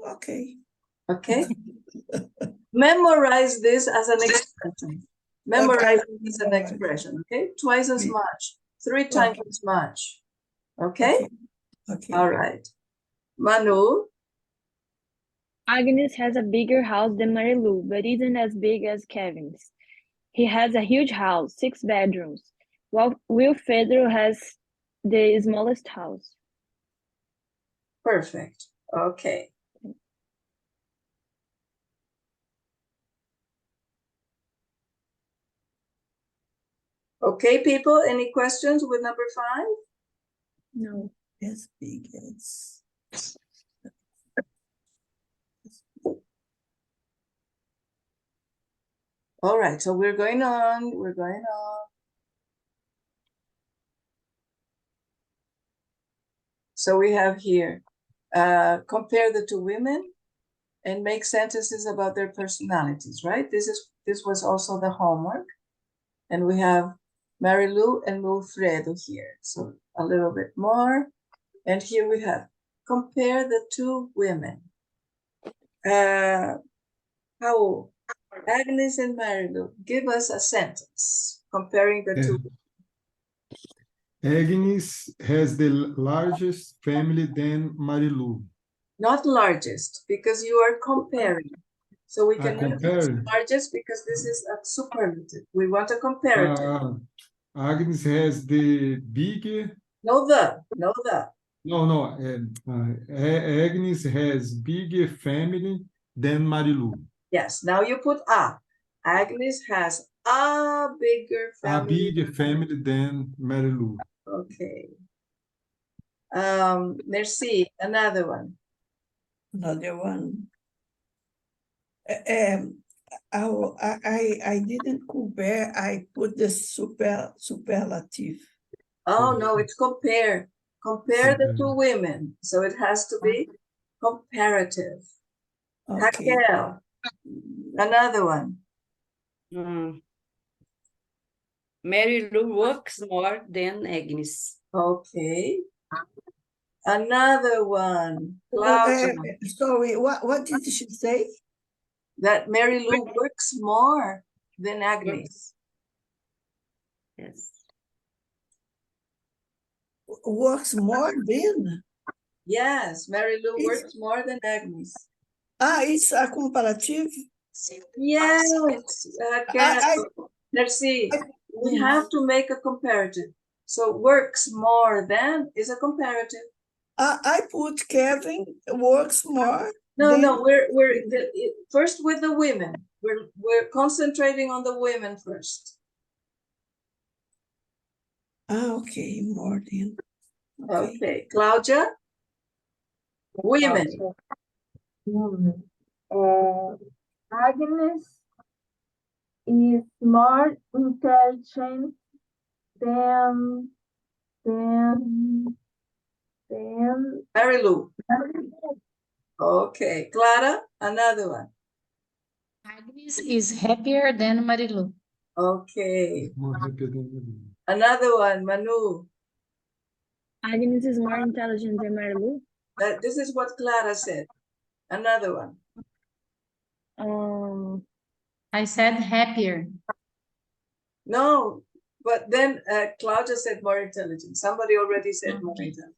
Okay. Okay? Memorize this as an expression. Memorize this as an expression, okay? Twice as much, 3 times as much. Okay? Okay. All right. Manu? Agnes has a bigger house than Marilu, but isn't as big as Kevin's. He has a huge house, 6 bedrooms, while Wilfredo has the smallest house. Perfect. Okay. Okay, people, any questions with number 5? No. As big as. All right, so we're going on. We're going on. So we have here, compare the two women and make sentences about their personalities, right? This was also the homework. And we have Mary Lou and Wilfredo here. So a little bit more. And here we have, compare the two women. How Agnes and Mary Lou, give us a sentence comparing the two. Agnes has the largest family than Marilu. Not largest, because you are comparing. So we cannot use Compare. largest because this is a superlative. We want a comparative. Agnes has the bigger. No the. No. Agnes has bigger family than Marilu. Yes, now you put a. Agnes has a bigger A family. bigger family than Marilu. Okay. Merci. Another one. Another one. I didn't compare. I put the superlative. Oh no, it's compare. Compare the two women. So it has to be comparative. Okay. Raquel. Another one. Mary Lou works more than Agnes. Okay. Another one. Claudia. Sorry, what did she say? That Mary Lou works more than Agnes. Yes. Works more than? Yes, Mary Lou works more than Agnes. It's a comparative? Yes, Raquel. Let's see. We have to make a comparative. So works more than is a comparative. I put Kevin works more. No, we're first with the women. We're concentrating on the women first. Okay, more than. Okay, Claudia. Women. Agnes is more intelligent than Mary Lou. Okay, Clara, another one. Agnes is happier than Marilu. Okay, More happy than Marilu. another one, Manu. Agnes is more intelligent than Marilu. This is what Clara said. Another one. I said happier. No, but then Claudia said more intelligent. Somebody already said more intelligent.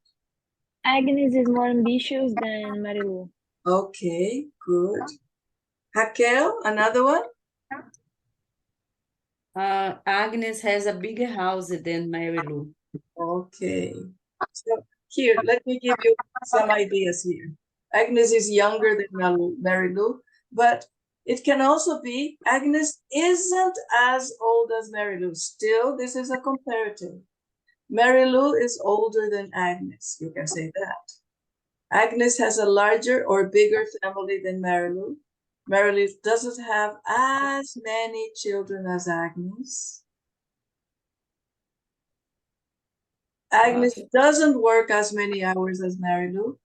Agnes is more ambitious than Marilu. Okay, good. Raquel, another one. Agnes has a bigger house than Marilu. Okay. So here, let me give you some ideas here. Agnes is younger than Mary Lou, but it can also be Agnes isn't as old as Mary Lou. Still, this is a comparative. Mary Lou is older than Agnes. You can say that. Agnes has a larger or bigger family than Mary Lou. Mary Lou doesn't have as many children as Agnes. Agnes doesn't work as many hours as Mary Lou.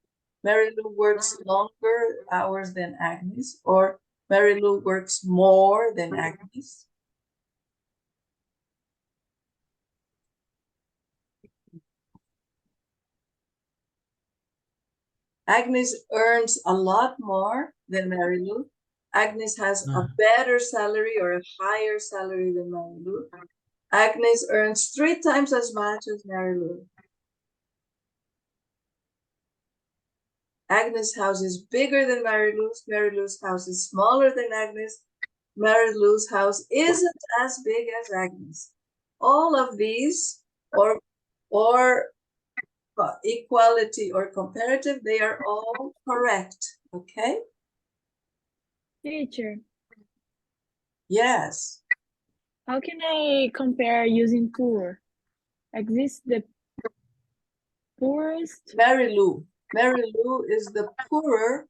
Mary Lou works longer hours than Agnes, or Mary Lou works more than Agnes. Agnes earns a lot more than Mary Lou. Agnes has a better salary or a higher salary than Mary Lou. Agnes earns 3 times as much as Mary Lou. Agnes' house is bigger than Mary Lou's. Mary Lou's house is smaller than Agnes. Mary Lou's house isn't as big as Agnes. All of these, or equality or comparative, they are all correct, okay? Teacher. Yes. How can I compare using poor? Exists the poorest? Mary Lou. Mary Lou is the poorer.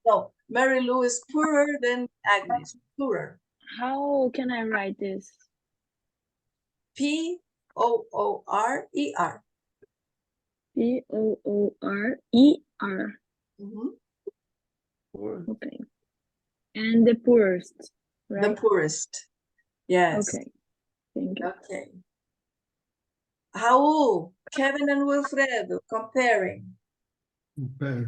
No, Mary Lou is poorer than Agnes. Poorer. How can I write this? P-O-O-R-E-R. P-O-O-R-E-R. Mhm. Okay. And the poorest, The right? poorest. Yes. Okay. Thank you. Okay. Raul, Kevin and Wilfredo comparing. Compare.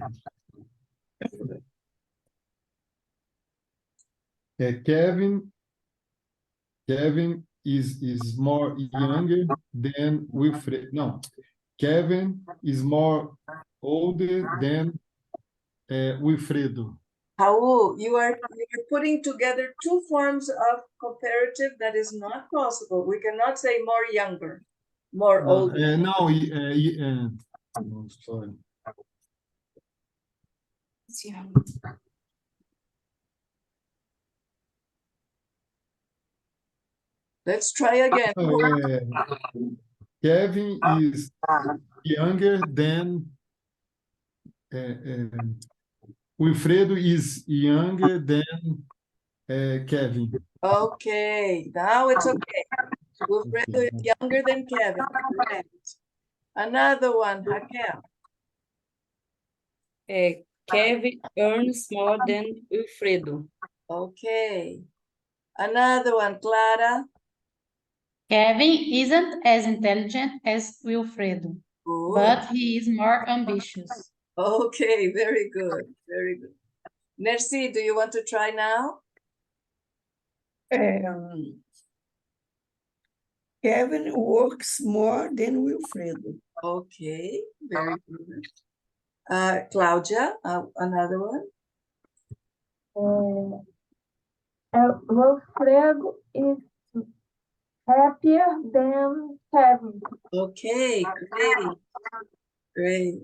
Kevin is more younger than Wilfred. No, Kevin is more older than Wilfredo. Raul, you're putting together two forms of comparative that is not possible. We cannot say more younger, more older. No, oh, sorry. Let's try again. Kevin is younger than Wilfredo is younger than Kevin. Okay, now it's okay. Wilfredo is younger than Kevin. Correct. Another one, Raquel. Kevin earns more than Wilfredo. Okay. Another one, Clara. Kevin isn't as intelligent as Wilfredo, Good. but he is more ambitious. Okay, very good, very good. Merci, do you want to try now? Kevin works more than Wilfredo. Okay, very good. Claudia, another one. Wilfredo is happier than Kevin. Okay, great, great.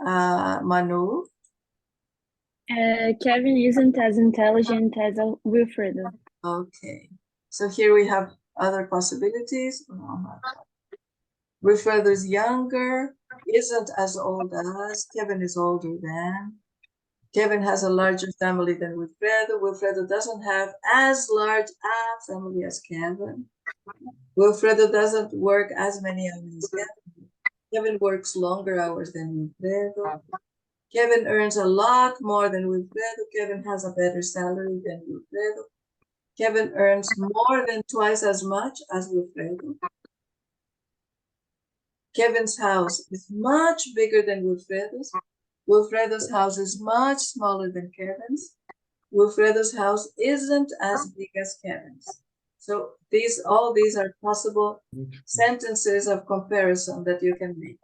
Manu. Kevin isn't as intelligent as Wilfredo. Okay, so here we have other possibilities. Wilfredo is younger, isn't as old as, Kevin is older than. Kevin has a larger family than Wilfredo. Wilfredo doesn't have as large a family as Kevin. Wilfredo doesn't work as many hours as Kevin. Kevin works longer hours than Wilfredo. Kevin earns a lot more than Wilfredo. Kevin has a better salary than Wilfredo. Kevin earns more than twice as much as Wilfredo. Kevin's house is much bigger than Wilfredo's. Wilfredo's house is much smaller than Kevin's. Wilfredo's house isn't as big as Kevin's. So all these are possible sentences of comparison that you can make.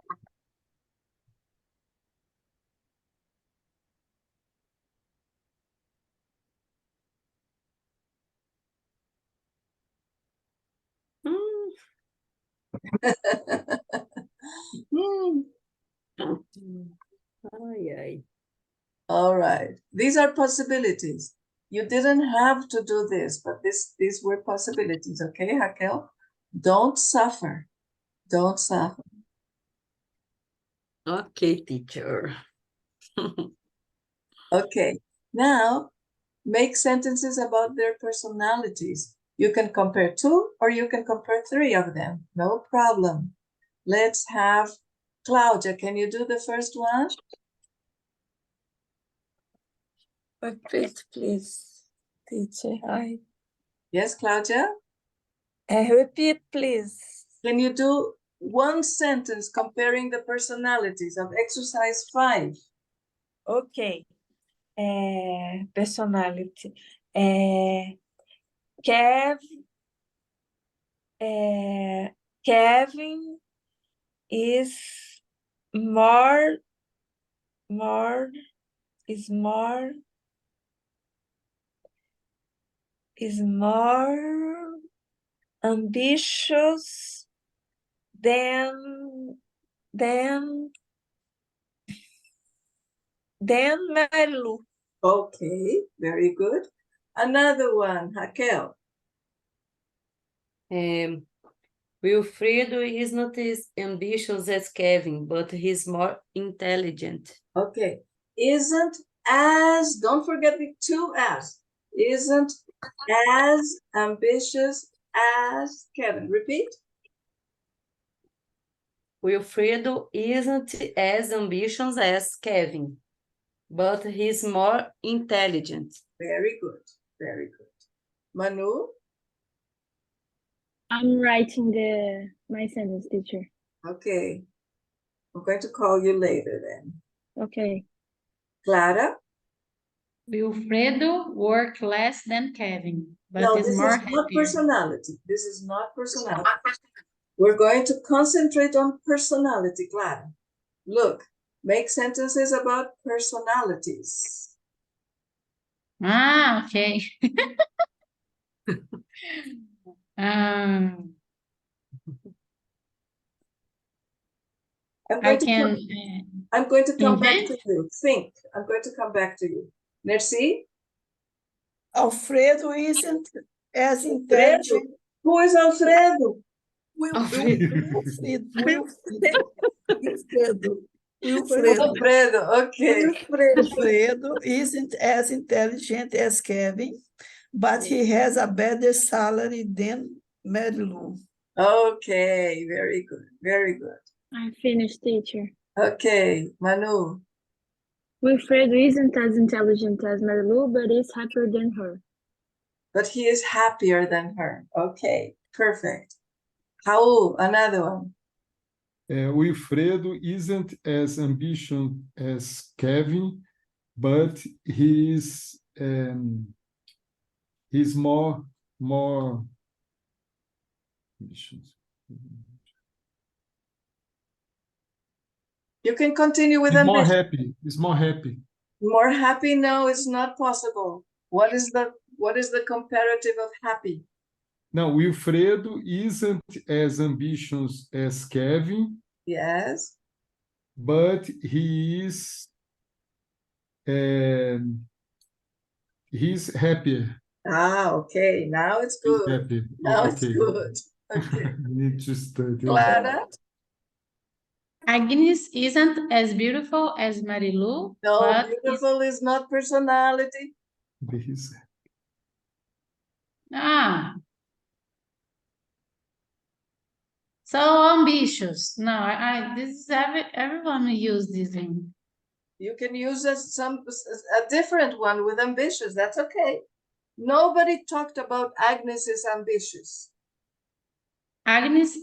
Ai, ai. All right, these are possibilities. You didn't have to do this, but these were possibilities, okay, Raquel? Don't suffer. Don't suffer. Ok, teacher. Okay, now make sentences about their personalities. You can compare two or you can compare three of them. No problem. Let's have Claudia. Can you do the first one? Repeat, please, teacher. Yes, Claudia? Repeat, please. Can you do one sentence comparing the personalities of exercise 5? Ok. Personality. Kevin is more ambitious than Marilu. Okay, very good. Another one, Raquel. Wilfredo is not as ambitious as Kevin, but he's more intelligent. Okay. Isn't as, don't forget the two as. Isn't as ambitious as Kevin. Repeat. Wilfredo isn't as ambitious as Kevin, but he's more intelligent. Very good. Very good. Manu? I'm writing my sentence, teacher. Okay. I'm going to call you later then. Okay. Clara? Wilfredo work less than Kevin, but No, is this more is not happier. personality. This is not personality. We're going to concentrate on personality, Clara. Look, make sentences about personalities. Ah, okay. Um, I'm I going to can come back invent? to you. Think. I'm going to come back to you. Merci. Alfredo isn't as Alfredo. intelligent. Who is Alfredo? Alfredo. Okay. Wilfredo isn't as intelligent as Kevin, but he has a better salary than Marilu. Okay. Very good. Very good. I finished, teacher. Okay. Manu. Wilfredo isn't as intelligent as Marilu, but is happier than her. But he is happier than her. Okay. Perfect. Raul, another one. Wilfredo isn't as ambitious as Kevin, but he's more ambitious. You can continue with He's more ambition. happy. He's more happy. More happy? No, it's not possible. What is the comparative of happy? Now, Wilfredo isn't as ambitious as Kevin, Yes. but he's happier. Ah, okay. Now it's He's good. happy. Now Oh, it's okay. good. Okay. Need to study. Clara? Agnes isn't as beautiful as Marilu, No, but beautiful is not personality. He's so ambitious. No, this is everyone use this in. You can use a different one with ambitious. That's okay. Nobody talked about Agnes is ambitious. Agnes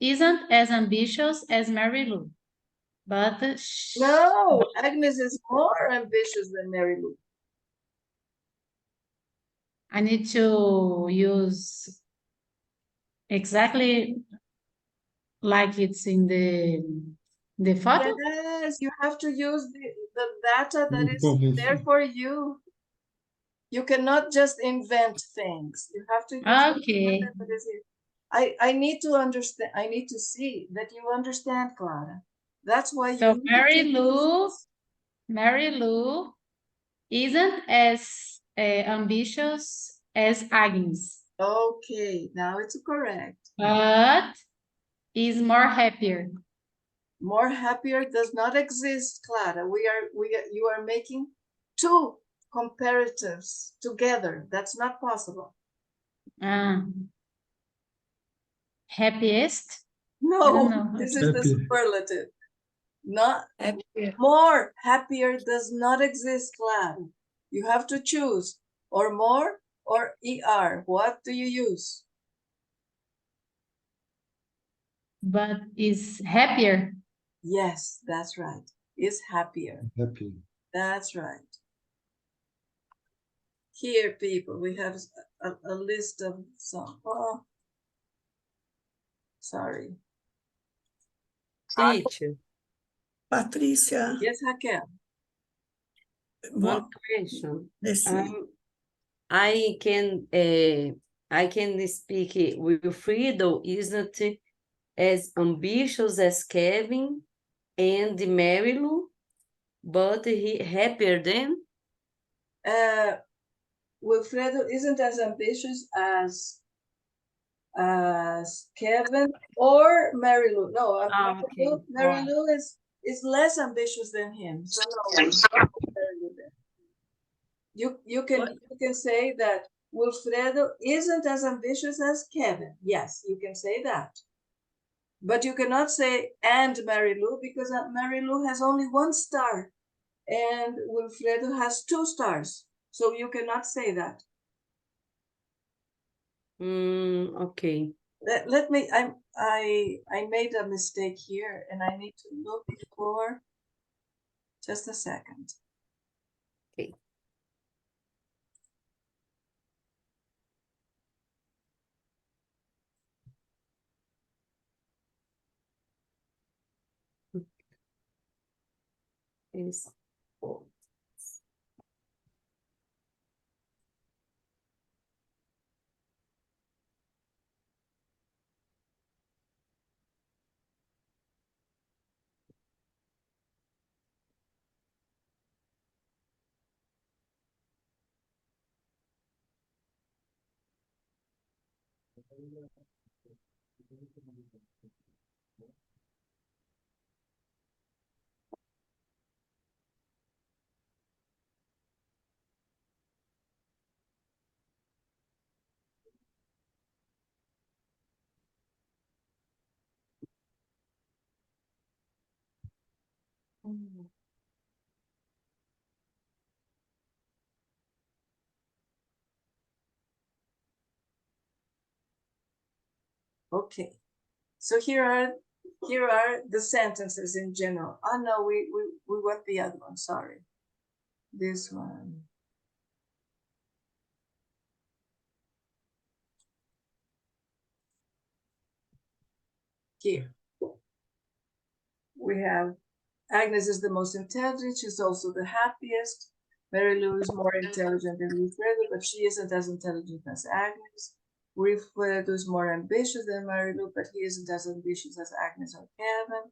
isn't as ambitious as Marilu, but No, Agnes is more ambitious than Mary Lou. I need to use exactly like it's in the photo. Yes, you have to use the data that is information. there for you. You cannot just invent things. You have to use the Okay. data that is here. I need to understand. I need to see that you understand, Clara. That's why So you need to Mary Lou isn't as ambitious as Agnes, Okay, now it's correct. but is more happier. More happier does not exist, Clara. You are making two comparatives together. That's not possible. Happiest? I No, don't know. this is the Happy. superlative. Not Happier. more happier does not exist, Clara. You have to choose or more or ER. What do you use? But is happier. Yes, that's right. Is happier. Happy. That's right. Here, people, we have a list of some. Oh, sorry. Teacher, Patrícia, Yes, Raquel. one question. let's see. I can speak. Wilfredo isn't as ambitious as Kevin and Marilu, but he happier than. Wilfredo isn't as ambitious as Kevin or Mary Lou. No, Okay. Mary Lou is less ambitious than him. So no, Mary Lou then. You can say that Wilfredo isn't as ambitious as Kevin. Yes, you can say that. But you cannot say and Mary Lou because Mary Lou has only 1 star and Wilfredo has 2 stars. So you cannot say that. Okay. Let me, I made a mistake here and I need to look for just a second. Okay. Is Okay. So here are the sentences in general. Oh no, we want the other one, sorry. This one. Here. We have Agnes is the most intelligent, she's also the happiest. Mary Lou is more intelligent than Wilfredo, but she isn't as intelligent as Agnes. Wilfredo is more ambitious than Mary Lou, but he isn't as ambitious as Agnes or Kevin.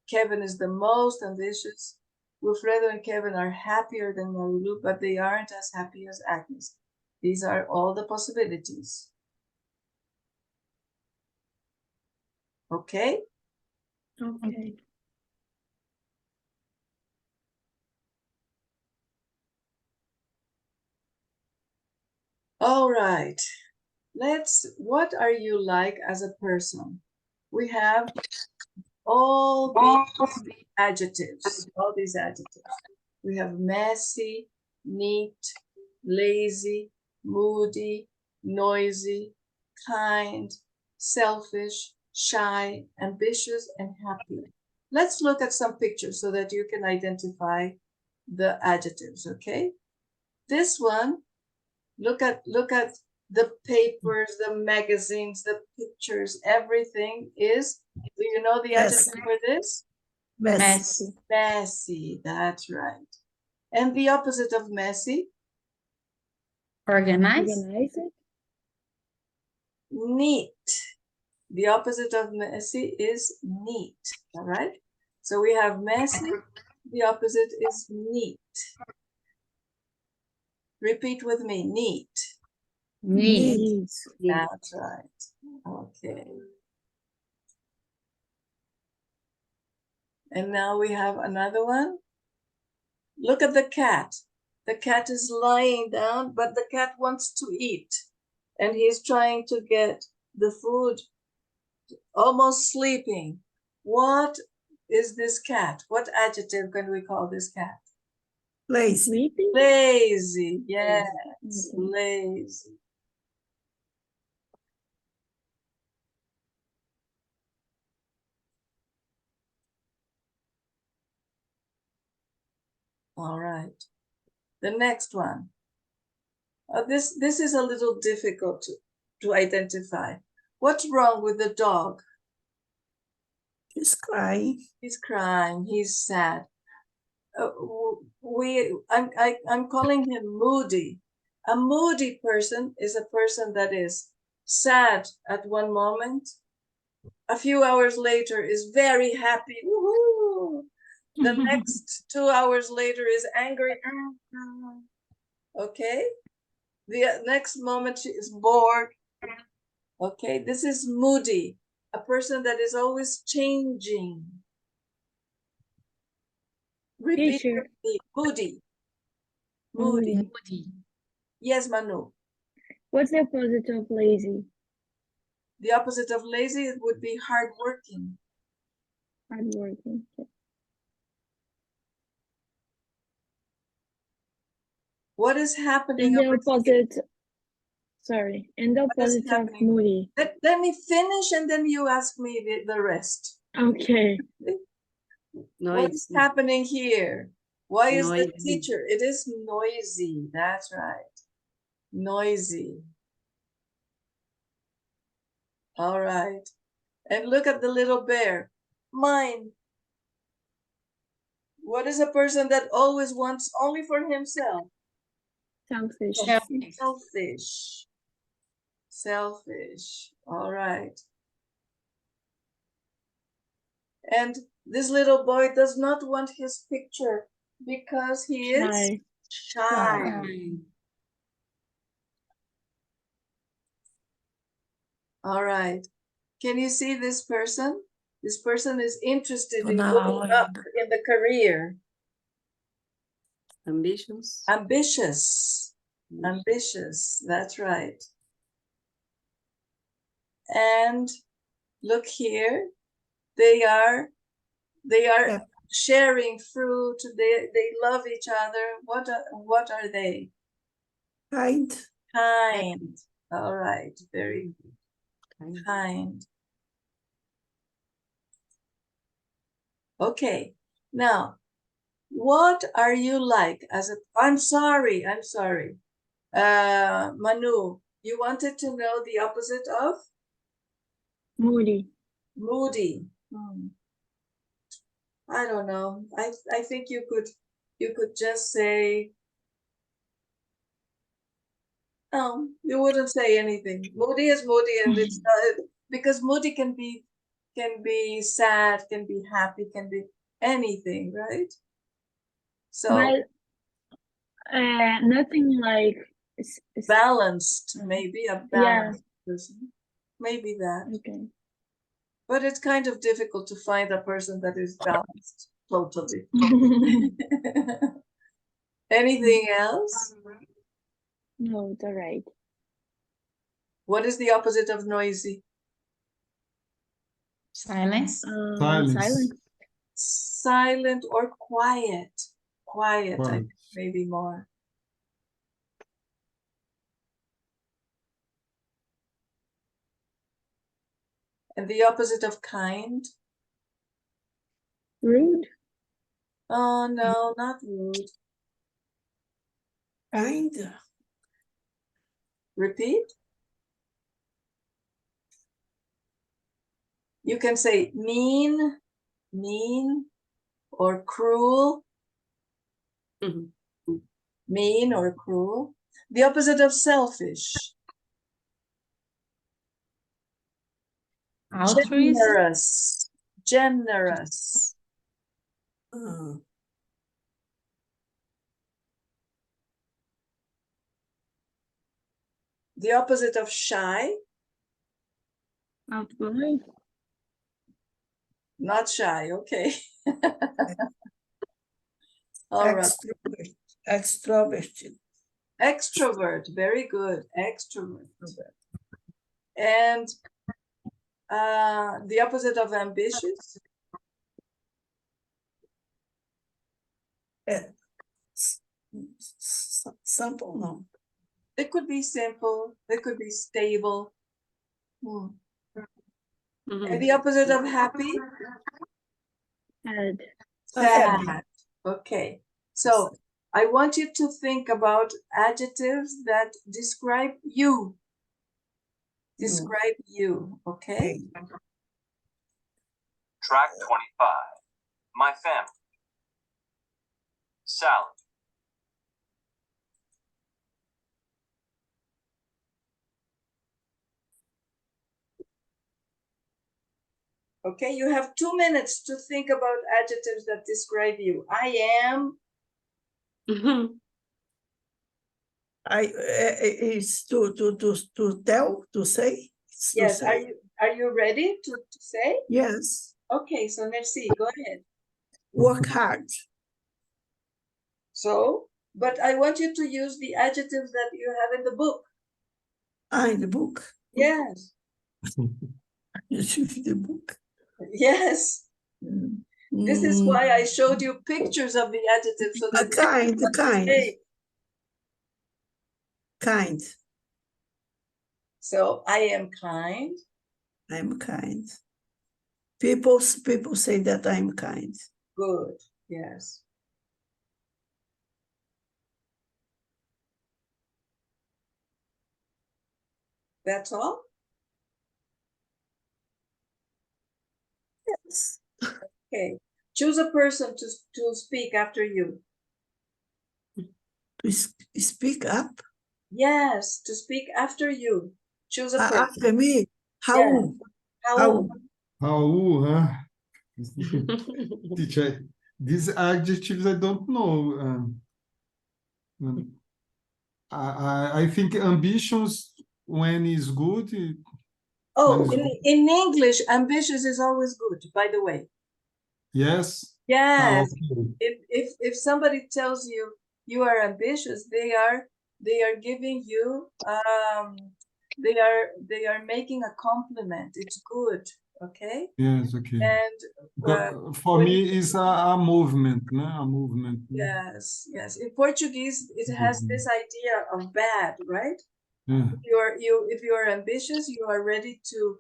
Kevin is the most ambitious. Wilfredo and Kevin are happier than Mary Lou, but they aren't as happy as Agnes. These are all the possibilities. Okay? Okay. All right. What are you like as a person? We have all these adjectives, We have messy, neat, lazy, moody, noisy, kind, selfish, shy, ambitious, and happy. Let's look at some pictures so that you can identify the adjectives, okay? This one, look at the papers, the magazines, the pictures, everything is, do you know the adjective for this? Messy. Messy, that's right. And the opposite of messy? Organized. Organize it. Neat. The opposite of messy is neat, all right? So we have messy, the opposite is neat. Repeat with me, neat. Neat. That's right. Okay. And now we have another one. Look at the cat. The cat is lying down, but the cat wants to eat. And he's trying to get the food, almost sleeping. What is this cat? What adjective can we call this cat? Lazy. Sleeping. Lazy, yes, Okay. lazy. All right. The next one. This is a little difficult to identify. What's wrong with the dog? He's crying. He's crying. He's sad. I'm calling him moody. A moody person is a person that is sad at one moment. A few hours later is very happy. Woohoo! The next 2 hours later is angry. Okay? The next moment she is bored. Okay, this is moody, a person that is always changing. Repeat Teacher. with me. Moody. Moody. Moody. Yes, Manu. What's the opposite of lazy? The opposite of lazy would be hardworking. Hardworking. What is happening? And the over here? opposite, sorry, and the What is opposite of happening? moody. Let me finish and then you ask me the rest. Okay. What is Noisy. happening here? Why is the Noisy. teacher? It is noisy. That's right. Noisy. All right. And look at the little bear. Mine. What is a person that always wants only for himself? Selfish. Selfish. Selfish. Selfish. All right. And this little boy does not want his picture because he is Shy. shy. All right. Can you see this person? This person is interested in moving up in the career. Ambitions. Ambitious. Ambitious. That's right. And look here. They are sharing fruit. They love each other. What are they? Kind. Kind. All right. Very kind. Okay. Now, what are you like as a? I'm sorry. Manu, you wanted to know the opposite of Moody. moody. I don't know. I think you could just say, oh, you wouldn't say anything. Moody is moody, and it's not, because moody can be sad, can be happy, can be anything, right? So But nothing like balanced, maybe a yeah. balanced person, maybe that. Okay. But it's kind of difficult to find a person that is balanced totally. Anything else? No, it's all right. What is the opposite of noisy? Silence. Silence. Silent or quiet. Quiet, I think, maybe more. And the opposite of kind? Rude. Oh, no, not rude. Kind. Repeat. You can say mean, or cruel. Mean or cruel. The opposite of selfish. Altruism. Generous. The opposite of shy. Outgoing. Not shy, okay. All right. Extroverted. Extrovert, very good. Extrovert. And the opposite of ambitious. Simple, no. It could be simple. It could be stable. And the opposite of happy? Sad. Sad. Okay. So I want you to think about adjectives that describe you. Describe you, okay? Track 25. My family. Salad. Okay, you have 2 minutes to think about adjectives that describe you. I am. It's to tell, to say. It's to Yes, say. are you ready to say? Yes. Okay, so merci, go ahead. Work hard. So, but I want you to use the adjectives that you have in the book. In the book. Yes, The book. yes. This is why I showed you pictures of the adjectives so that you Kind, know what to kind, say. kind. So I am kind. I'm kind. People say that I'm kind. Good. Yes. That's all? Yes. Okay. Choose a person to speak after you. To speak up. Yes, to speak after you. Choose a person. After me, Yeah. How? Raul, huh? Teacher, these adjectives I don't know. I think ambitions when is good. Oh, When is in English, ambitious is always good, by the way. yes. Yes. Okay. If somebody tells you you are ambitious, they are giving you they are making a compliment. It's good, okay? Yes, okay. And For when me, you- it's a movement, no? A movement. yes, yes. In Portuguese, it has this idea of bad, right? Yeah. If you are ambitious, you are ready to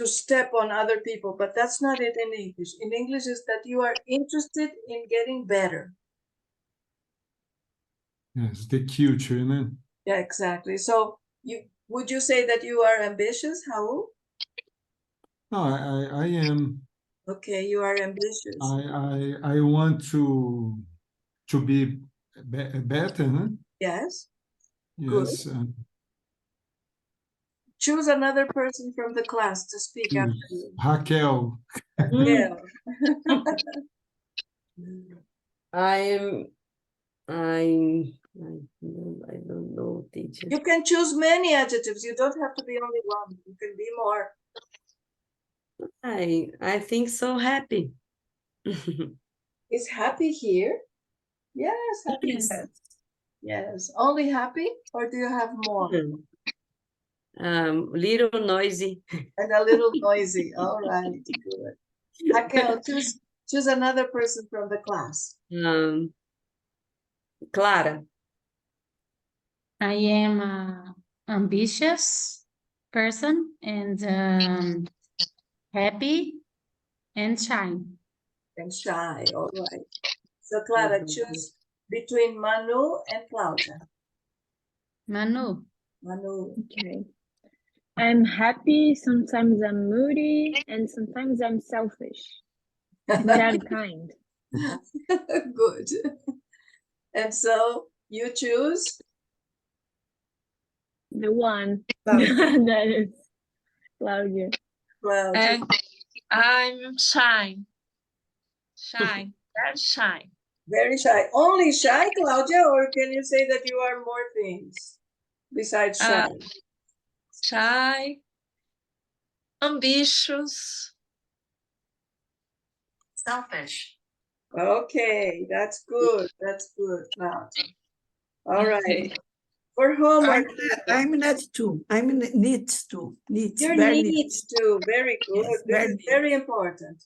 step on other people, but that's not it in English. In English is that you are interested in getting better. Yes, the culture, no? Yeah, exactly. So would you say that you are ambitious, Raul? No, I am. Okay, you are ambitious. I want to be better, huh? Yes, good. Yes. Choose another person from the class to speak after you. Raquel. Yeah. I'm I don't know, teacher. You can choose many adjectives. You don't have to be only one. You can be more. I think so happy. Is happy here? Yes, happy. Yes. Yes. Only happy, or do you have more? Little noisy. And a little noisy. All right, good. Raquel, choose another person from the class. Clara. I am a ambitious person and happy and shy. And shy, all right. So Clara, choose between Manu and Claudia. Manu. Manu. Okay. I'm happy, sometimes I'm moody, and sometimes I'm selfish. But I'm kind. Good. And so you choose? The one that is Claudia. Claudia. And I'm shy. Shy. Very shy. Very shy. Only shy, Claudia, or can you say that you are more things besides shy? Shy. Ambitious. Selfish. Okay, that's good. That's good, Claudia. All right. Okay. For homework, I'm not too. I'm neat too. Neat. your Very neat. needs too. Very good. Yes, This very is neat. very important.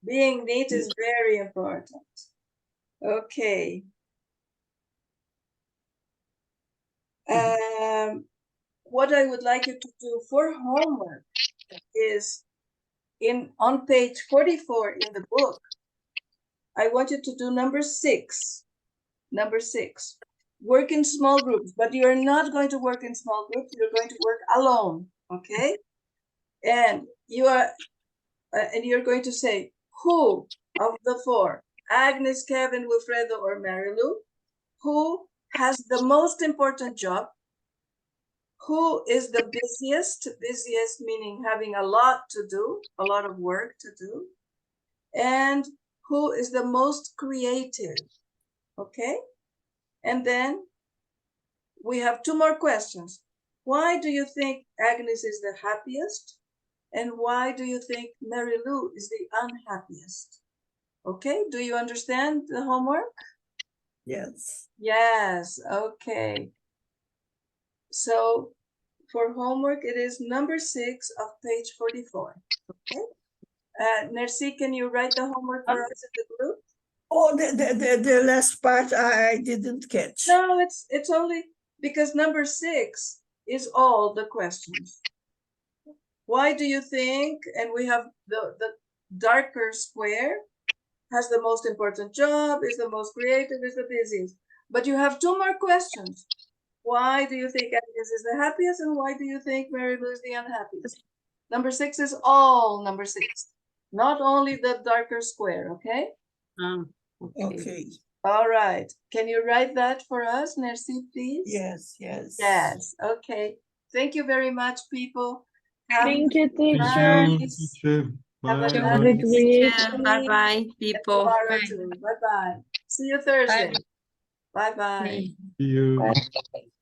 Being neat is very important. Okay. What I would like you to do for homework is on page 44 in the book, I want you to do number 6. Number 6. Work in small groups, but you're not going to work in small groups. You're going to work alone, okay? And you're going to say, who of the 4, Agnes, Kevin, Wilfredo, or Marilu, who has the most important job? Who is the busiest? Busiest meaning having a lot to do, a lot of work to do. And who is the most creative? Okay? And then we have two more questions. Why do you think Agnes is the happiest? And why do you think Mary Lou is the unhappiest? Okay, do you understand the homework? Yes. Yes, okay. So for homework, it is number 6 of page 44. Okay. Nercy, can you write the homework for us in the group? Oh, the last part I didn't catch. No, it's only because number 6 is all the questions. Why do you think, and we have the darker square, has the most important job, is the most creative, is the busiest. But you have two more questions. Why do you think Agnes is the happiest, and why do you think Mary Lou is the unhappiest? Number 6 is all number 6, not only the darker square, okay? Okay. Okay. All right. Can you write that for us, Nercy, please? Yes, yes. Yes, okay. Thank you very much, people. Have Thank you, Thank teacher. you, nice- teacher. Have a Bye. Have a Bye. good week. Bye-bye, and people. tomorrow too. Bye-bye. See you Thursday. Bye-bye. See you. Bye.